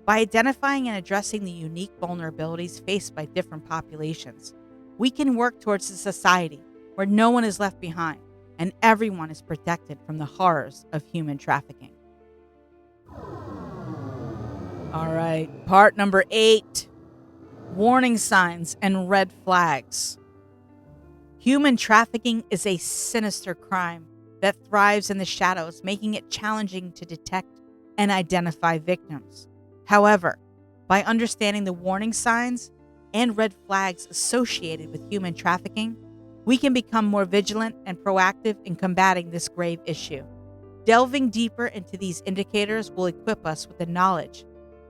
By identifying and addressing the unique vulnerabilities faced by different populations, we can work towards a society where no one is left behind and everyone is protected from the horrors of human trafficking. All right, part number 8, warning signs and red flags. Human trafficking is a sinister crime that thrives in the shadows, making it challenging to detect and identify victims. However, by understanding the warning signs and red flags associated with human trafficking, we can become more vigilant and proactive in combating this grave issue. Delving deeper into these indicators will equip us with the knowledge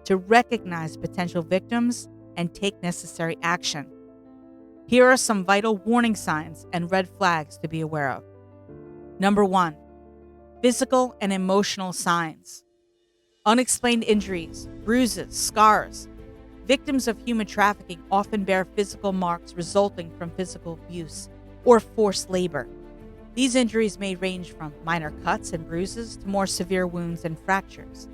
to recognize potential victims and take necessary action. Here are some vital warning signs and red flags to be aware of. Number 1, physical and emotional signs. Unexplained injuries, bruises, scars. Victims of human trafficking often bear physical marks resulting from physical abuse or forced labor. These injuries may range from minor cuts and bruises to more severe wounds and fractures.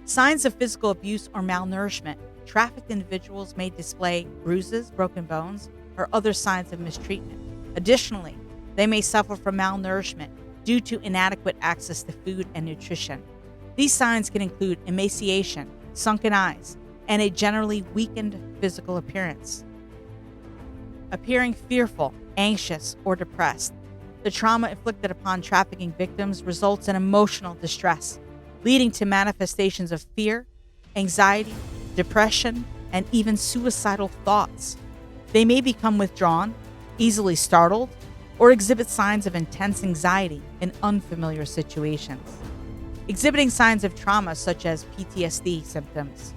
Signs of physical abuse or malnourishment. Trafficked individuals may display bruises, broken bones, or other signs of mistreatment. Additionally, they may suffer from malnourishment due to inadequate access to food and nutrition. These signs can include emaciation, sunken eyes, and a generally weakened physical appearance. Appearing fearful, anxious, or depressed. The trauma inflicted upon trafficking victims results in emotional distress, leading to manifestations of fear, anxiety, depression, and even suicidal thoughts. They may become withdrawn, easily startled, or exhibit signs of intense anxiety in unfamiliar situations. Exhibiting signs of trauma such as PTSD symptoms.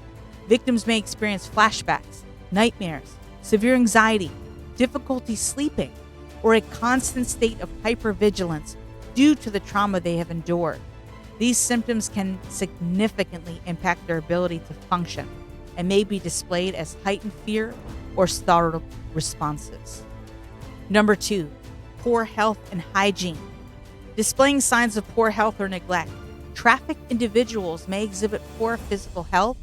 Victims may experience flashbacks, nightmares, severe anxiety, difficulty sleeping, or a constant state of hypervigilance due to the trauma they have endured. These symptoms can significantly impact their ability to function and may be displayed as heightened fear or startled responses. Number 2, poor health and hygiene. Displaying signs of poor health or neglect. Trafficked individuals may exhibit poor physical health,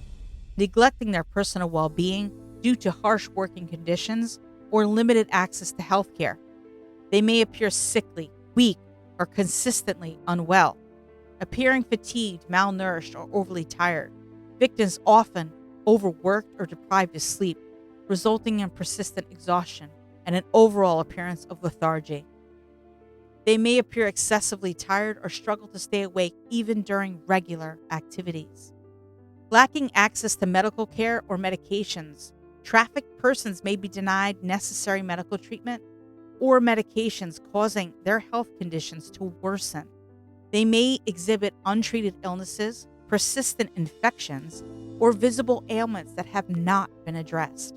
neglecting their personal well-being due to harsh working conditions or limited access to health care. They may appear sickly, weak, or consistently unwell, appearing fatigued, malnourished, or overly tired. Victims often overworked or deprived of sleep, resulting in persistent exhaustion and an overall appearance of lethargy. They may appear excessively tired or struggle to stay awake even during regular activities. Lacking access to medical care or medications, trafficked persons may be denied necessary medical treatment, or medications causing their health conditions to worsen. They may exhibit untreated illnesses, persistent infections, or visible ailments that have not been addressed.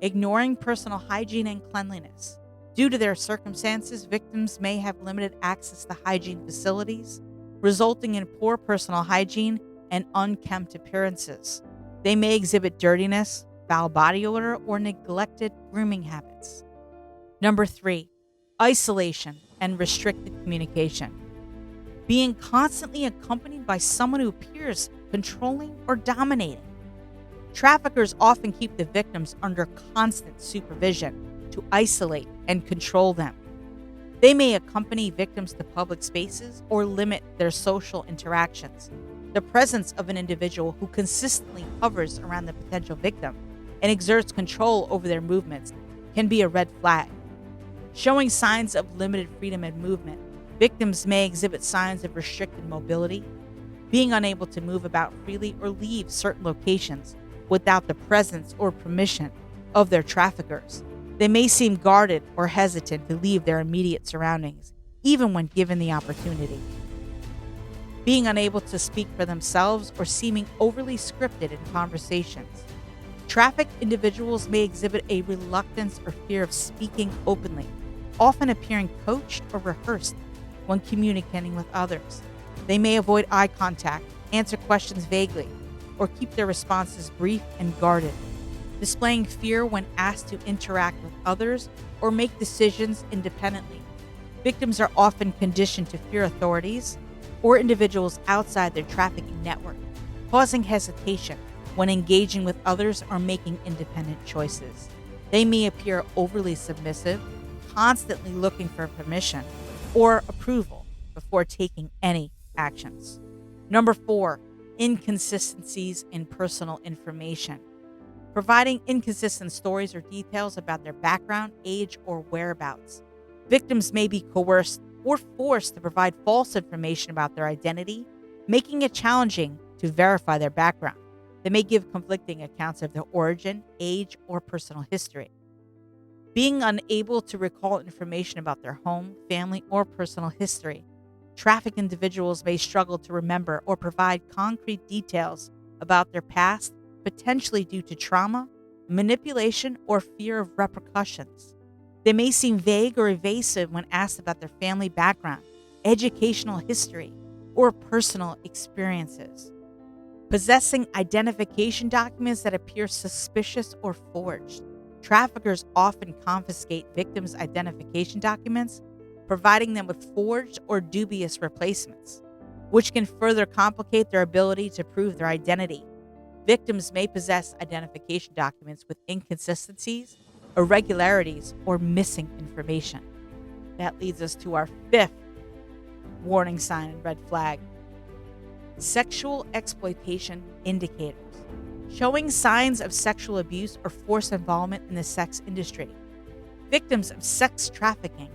Ignoring personal hygiene and cleanliness. Due to their circumstances, victims may have limited access to hygiene facilities, resulting in poor personal hygiene and unkempt appearances. They may exhibit dirtiness, foul body odor, or neglected grooming habits. Number 3, isolation and restricted communication. Being constantly accompanied by someone who appears controlling or dominating. Traffickers often keep the victims under constant supervision to isolate and control them. They may accompany victims to public spaces or limit their social interactions. The presence of an individual who consistently hovers around the potential victim and exerts control over their movements can be a red flag. Showing signs of limited freedom and movement, victims may exhibit signs of restricted mobility, being unable to move about freely or leave certain locations without the presence or permission of their traffickers. They may seem guarded or hesitant to leave their immediate surroundings, even when given the opportunity. Being unable to speak for themselves or seeming overly scripted in conversations. Trafficked individuals may exhibit a reluctance or fear of speaking openly, often appearing coached or rehearsed when communicating with others. They may avoid eye contact, answer questions vaguely, or keep their responses brief and guarded, displaying fear when asked to interact with others or make decisions independently. Victims are often conditioned to fear authorities or individuals outside their trafficking network, causing hesitation when engaging with others or making independent choices. They may appear overly submissive, constantly looking for permission or approval before taking any actions. Number 4, inconsistencies in personal information. Providing inconsistent stories or details about their background, age, or whereabouts. Victims may be coerced or forced to provide false information about their identity, making it challenging to verify their background. They may give conflicting accounts of their origin, age, or personal history. Being unable to recall information about their home, family, or personal history. Trafficked individuals may struggle to remember or provide concrete details about their past, potentially due to trauma, manipulation, or fear of repercussions. They may seem vague or evasive when asked about their family background, educational history, or personal experiences. Possessing identification documents that appear suspicious or forged. Traffickers often confiscate victims' identification documents, providing them with forged or dubious replacements, which can further complicate their ability to prove their identity. Victims may possess identification documents with inconsistencies, irregularities, or missing information. That leads us to our 5th warning sign and red flag. Sexual exploitation indicators. Showing signs of sexual abuse or forced involvement in the sex industry. Victims of sex trafficking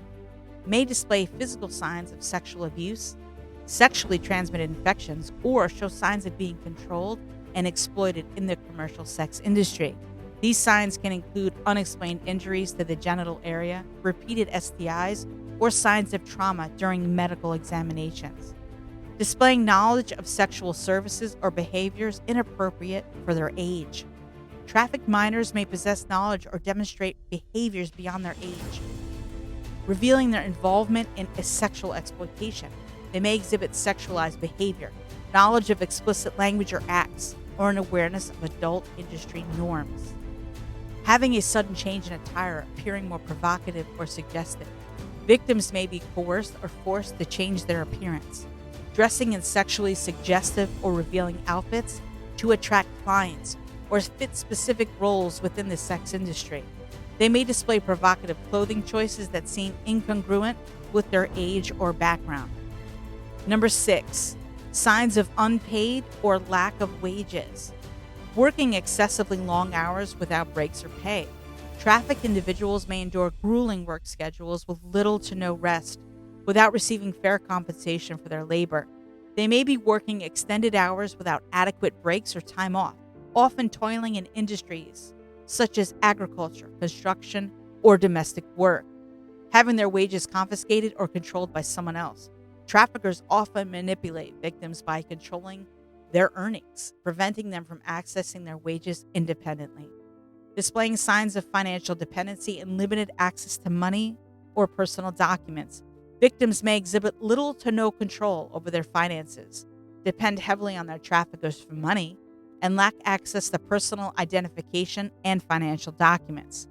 may display physical signs of sexual abuse, sexually transmitted infections, or show signs of being controlled and exploited in the commercial sex industry. These signs can include unexplained injuries to the genital area, repeated STIs, or signs of trauma during medical examinations. Displaying knowledge of sexual services or behaviors inappropriate for their age. Trafficked minors may possess knowledge or demonstrate behaviors beyond their age. Revealing their involvement in sexual exploitation. They may exhibit sexualized behavior, knowledge of explicit language or acts, or an awareness of adult industry norms. Having a sudden change in attire, appearing more provocative or suggestive. Victims may be coerced or forced to change their appearance. Dressing in sexually suggestive or revealing outfits to attract clients or fit specific roles within the sex industry. They may display provocative clothing choices that seem incongruent with their age or background. Number 6, signs of unpaid or lack of wages. Working excessively long hours without breaks or pay. Trafficked individuals may endure grueling work schedules with little to no rest, without receiving fair compensation for their labor. They may be working extended hours without adequate breaks or time off, often toiling in industries such as agriculture, construction, or domestic work, having their wages confiscated or controlled by someone else. Traffickers often manipulate victims by controlling their earnings, preventing them from accessing their wages independently. Displaying signs of financial dependency and limited access to money or personal documents, victims may exhibit little to no control over their finances, depend heavily on their traffickers for money, and lack access to personal identification and financial documents.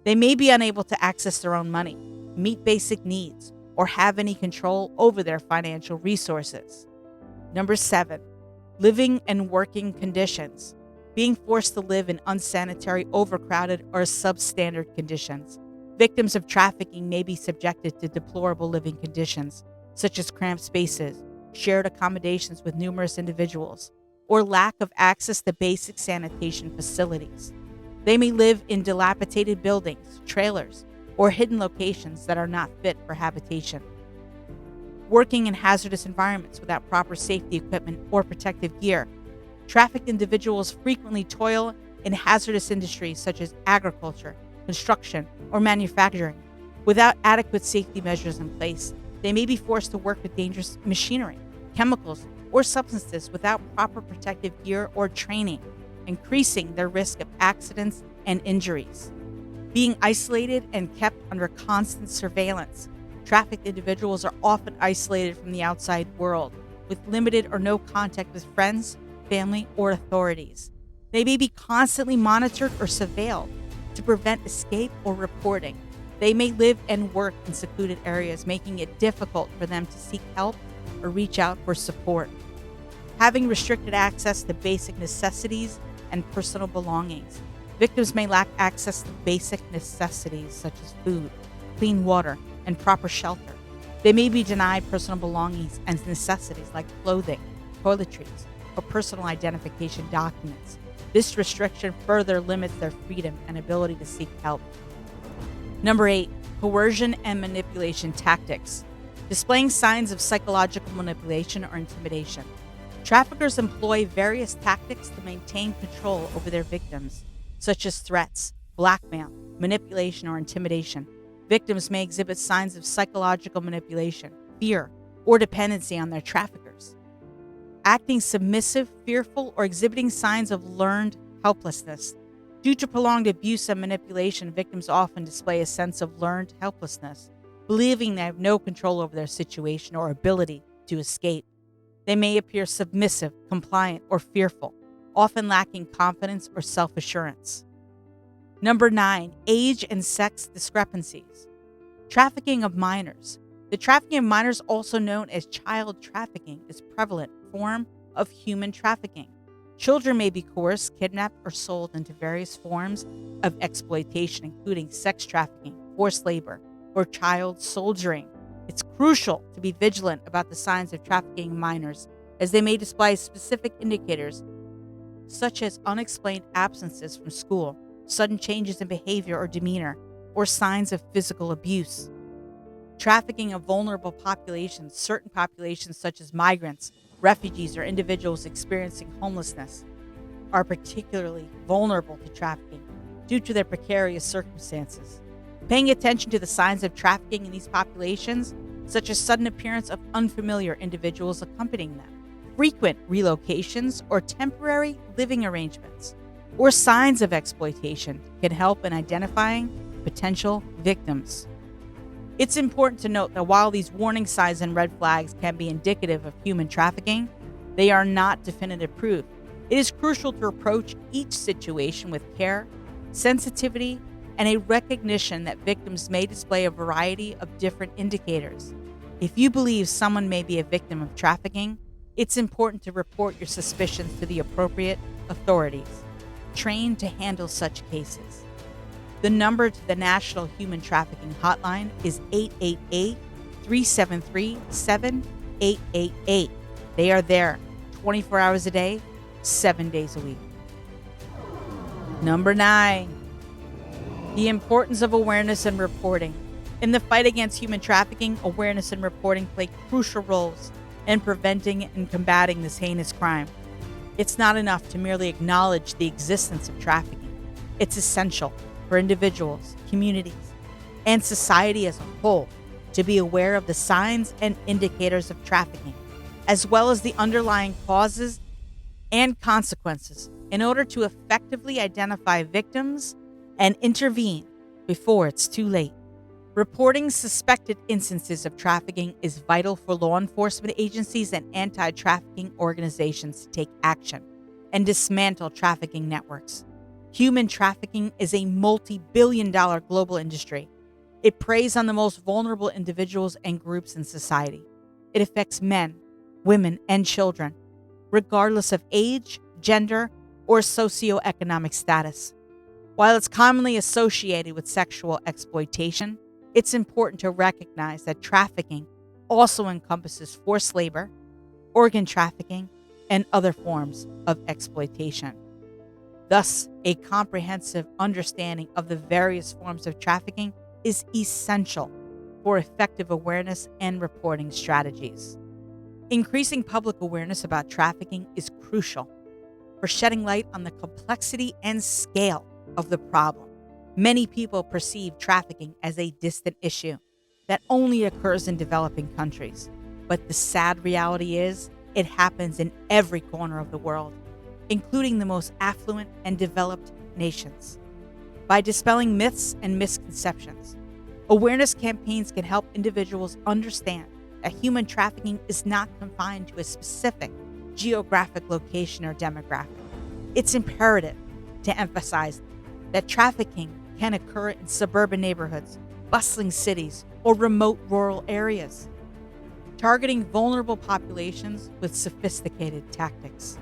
They may be unable to access their own money, meet basic needs, or have any control over their financial resources. Number 7, living and working conditions. Being forced to live in unsanitary, overcrowded, or substandard conditions. Victims of trafficking may be subjected to deplorable living conditions, such as cramped spaces, shared accommodations with numerous individuals, or lack of access to basic sanitation facilities. They may live in dilapidated buildings, trailers, or hidden locations that are not fit for habitation. Working in hazardous environments without proper safety equipment or protective gear. Trafficked individuals frequently toil in hazardous industries such as agriculture, construction, or manufacturing. Without adequate safety measures in place, they may be forced to work with dangerous machinery, chemicals, or substances without proper protective gear or training, increasing their risk of accidents and injuries. Being isolated and kept under constant surveillance. Trafficked individuals are often isolated from the outside world, with limited or no contact with friends, family, or authorities. They may be constantly monitored or surveilled to prevent escape or reporting. They may live and work in secluded areas, making it difficult for them to seek help or reach out for support. Having restricted access to basic necessities and personal belongings. Victims may lack access to basic necessities such as food, clean water, and proper shelter. They may be denied personal belongings and necessities like clothing, toiletries, or personal identification documents. This restriction further limits their freedom and ability to seek help. Number 8, coercion and manipulation tactics. Displaying signs of psychological manipulation or intimidation. Traffickers employ various tactics to maintain control over their victims, such as threats, blackmail, manipulation, or intimidation. Victims may exhibit signs of psychological manipulation, fear, or dependency on their traffickers. Acting submissive, fearful, or exhibiting signs of learned helplessness. Due to prolonged abuse and manipulation, victims often display a sense of learned helplessness, believing they have no control over their situation or ability to escape. They may appear submissive, compliant, or fearful, often lacking confidence or self-assurance. Number 9, age and sex discrepancies. Trafficking of minors. The trafficking of minors, also known as child trafficking, is a prevalent form of human trafficking. Children may be coerced, kidnapped, or sold into various forms of exploitation, including sex trafficking, forced labor, or child soldiering. It's crucial to be vigilant about the signs of trafficking minors, as they may display specific indicators such as unexplained absences from school, sudden changes in behavior or demeanor, or signs of physical abuse. Trafficking of vulnerable populations. Certain populations such as migrants, refugees, or individuals experiencing homelessness are particularly vulnerable to trafficking due to their precarious circumstances. Paying attention to the signs of trafficking in these populations, such as sudden appearance of unfamiliar individuals accompanying them, frequent relocations or temporary living arrangements, or signs of exploitation, can help in identifying potential victims. It's important to note that while these warning signs and red flags can be indicative of human trafficking, they are not definitive proof. It is crucial to approach each situation with care, sensitivity, and a recognition that victims may display a variety of different indicators. If you believe someone may be a victim of trafficking, it's important to report your suspicions to the appropriate authorities, trained to handle such cases. The number to the National Human Trafficking Hotline is 888-373-7888. They are there 24 hours a day, 7 days a week. Number 9, the importance of awareness and reporting. In the fight against human trafficking, awareness and reporting play crucial roles in preventing and combating this heinous crime. It's not enough to merely acknowledge the existence of trafficking. It's essential for individuals, communities, and society as a whole to be aware of the signs and indicators of trafficking, as well as the underlying causes and consequences in order to effectively identify victims and intervene before it's too late. Reporting suspected instances of trafficking is vital for law enforcement agencies and anti-trafficking organizations to take action and dismantle trafficking networks. Human trafficking is a multi-billion-dollar global industry. It preys on the most vulnerable individuals and groups in society. It affects men, women, and children, regardless of age, gender, or socioeconomic status. While it's commonly associated with sexual exploitation, it's important to recognize that trafficking also encompasses forced labor, organ trafficking, and other forms of exploitation. Thus, a comprehensive understanding of the various forms of trafficking is essential for effective awareness and reporting strategies. Increasing public awareness about trafficking is crucial for shedding light on the complexity and scale of the problem. Many people perceive trafficking as a distant issue that only occurs in developing countries. But the sad reality is, it happens in every corner of the world, including the most affluent and developed nations. By dispelling myths and misconceptions, awareness campaigns can help individuals understand that human trafficking is not confined to a specific geographic location or demographic. It's imperative to emphasize that trafficking can occur in suburban neighborhoods, bustling cities, or remote rural areas, targeting vulnerable populations with sophisticated tactics.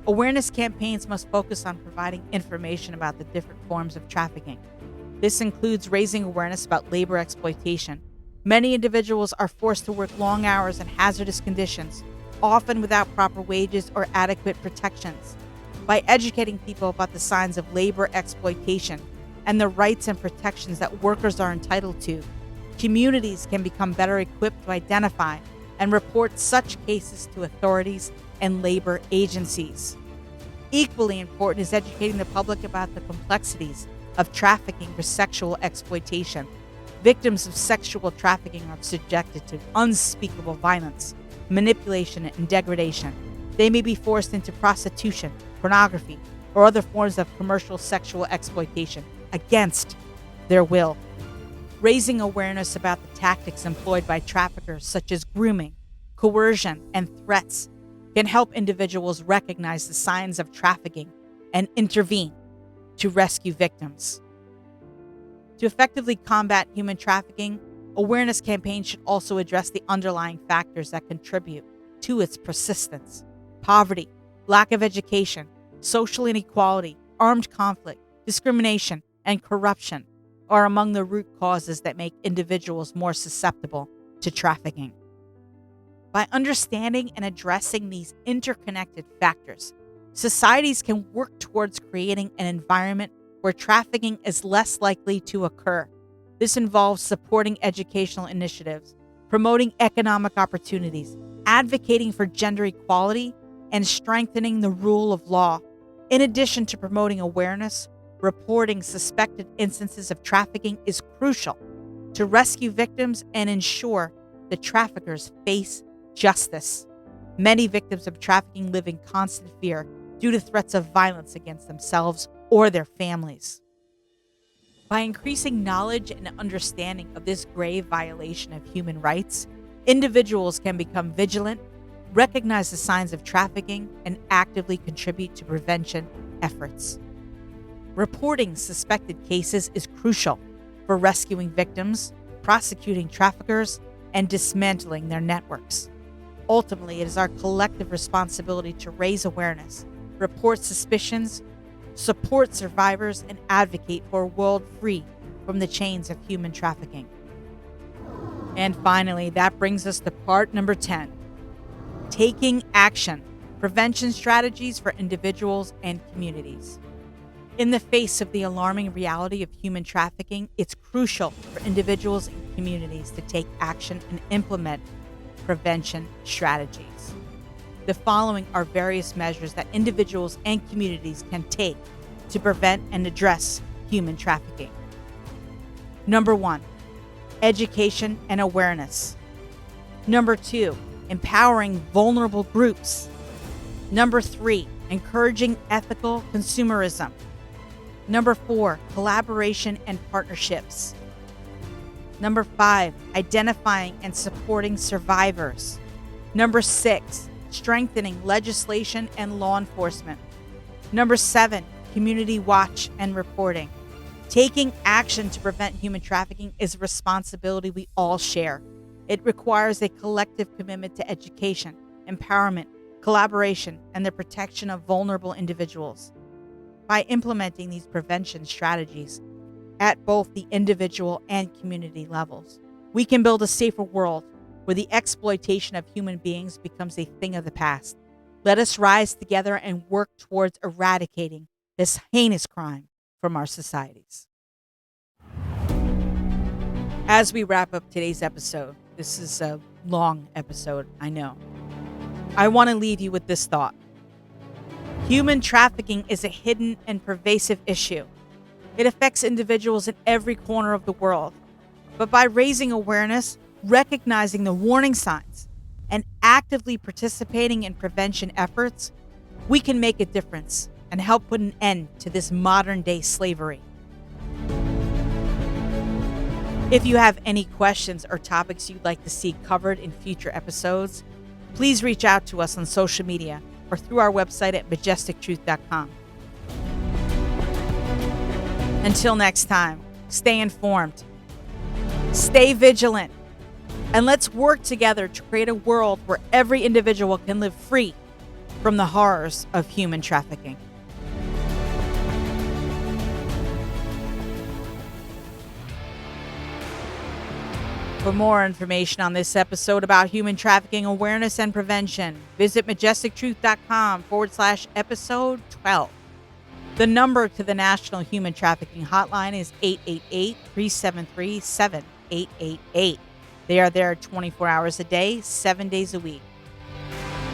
Awareness campaigns must focus on providing information about the different forms of trafficking. This includes raising awareness about labor exploitation. Many individuals are forced to work long hours in hazardous conditions, often without proper wages or adequate protections. By educating people about the signs of labor exploitation and the rights and protections that workers are entitled to, communities can become better equipped to identify and report such cases to authorities and labor agencies. Equally important is educating the public about the complexities of trafficking for sexual exploitation. Victims of sexual trafficking are subjected to unspeakable violence, manipulation, and degradation. They may be forced into prostitution, pornography, or other forms of commercial sexual exploitation against their will. Raising awareness about the tactics employed by traffickers, such as grooming, coercion, and threats, can help individuals recognize the signs of trafficking and intervene to rescue victims. To effectively combat human trafficking, awareness campaigns should also address the underlying factors that contribute to its persistence. Poverty, lack of education, social inequality, armed conflict, discrimination, and corruption are among the root causes that make individuals more susceptible to trafficking. By understanding and addressing these interconnected factors, societies can work towards creating an environment where trafficking is less likely to occur. This involves supporting educational initiatives, promoting economic opportunities, advocating for gender equality, and strengthening the rule of law. In addition to promoting awareness, reporting suspected instances of trafficking is crucial to rescue victims and ensure the traffickers face justice. Many victims of trafficking live in constant fear due to threats of violence against themselves or their families. By increasing knowledge and understanding of this grave violation of human rights, individuals can become vigilant, recognize the signs of trafficking, and actively contribute to prevention efforts. Reporting suspected cases is crucial for rescuing victims, prosecuting traffickers, and dismantling their networks. Ultimately, it is our collective responsibility to raise awareness, report suspicions, support survivors, and advocate for a world free from the chains of human trafficking. And finally, that brings us to part number 10, taking action, prevention strategies for individuals and communities. In the face of the alarming reality of human trafficking, it's crucial for individuals and communities to take action and implement prevention strategies. The following are various measures that individuals and communities can take to prevent and address human trafficking. Number 1, education and awareness. Number 2, empowering vulnerable groups. Number 3, encouraging ethical consumerism. Number 4, collaboration and partnerships. Number 5, identifying and supporting survivors. Number 6, strengthening legislation and law enforcement. Number 7, community watch and reporting. Taking action to prevent human trafficking is a responsibility we all share. It requires a collective commitment to education, empowerment, collaboration, and the protection of vulnerable individuals. By implementing these prevention strategies at both the individual and community levels, we can build a safer world where the exploitation of human beings becomes a thing of the past. Let us rise together and work towards eradicating this heinous crime from our societies. As we wrap up today's episode, this is a long episode, I know. I want to leave you with this thought. Human trafficking is a hidden and pervasive issue. It affects individuals in every corner of the world. But by raising awareness, recognizing the warning signs, and actively participating in prevention efforts, we can make a difference and help put an end to this modern-day slavery. If you have any questions or topics you'd like to see covered in future episodes, please reach out to us on social media or through our website at majestictruth.com. Until next time, stay informed, stay vigilant, and let's work together to create a world where every individual can live free from the horrors of human trafficking. For more information on this episode about human trafficking awareness and prevention, visit majestictruth.com/episode 12. The number to the National Human Trafficking Hotline is 888-373-7888. They are there 24 hours a day, 7 days a week.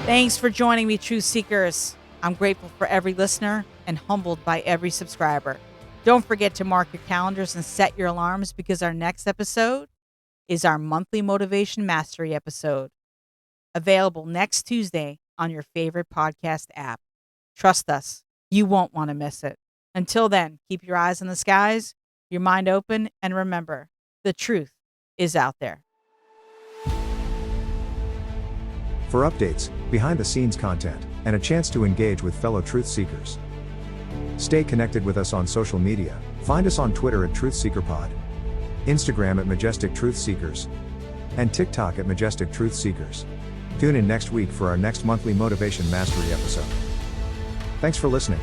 Thanks for joining me, Truth Seekers. I'm grateful for every listener and humbled by every subscriber. Don't forget to mark your calendars and set your alarms because our next episode is our monthly Motivation Mastery episode, available next Tuesday on your favorite podcast app. Trust us, you won't want to miss it. Until then, keep your eyes on the skies, your mind open, and remember, the truth is out there. For updates, behind-the-scenes content, and a chance to engage with fellow truth seekers, stay connected with us on social media. Find us on Twitter at TruthSeekerPod, Instagram at Majestic Truth Seekers, and TikTok at Majestic Truth Seekers. Tune in next week for our next monthly Motivation Mastery episode. Thanks for listening.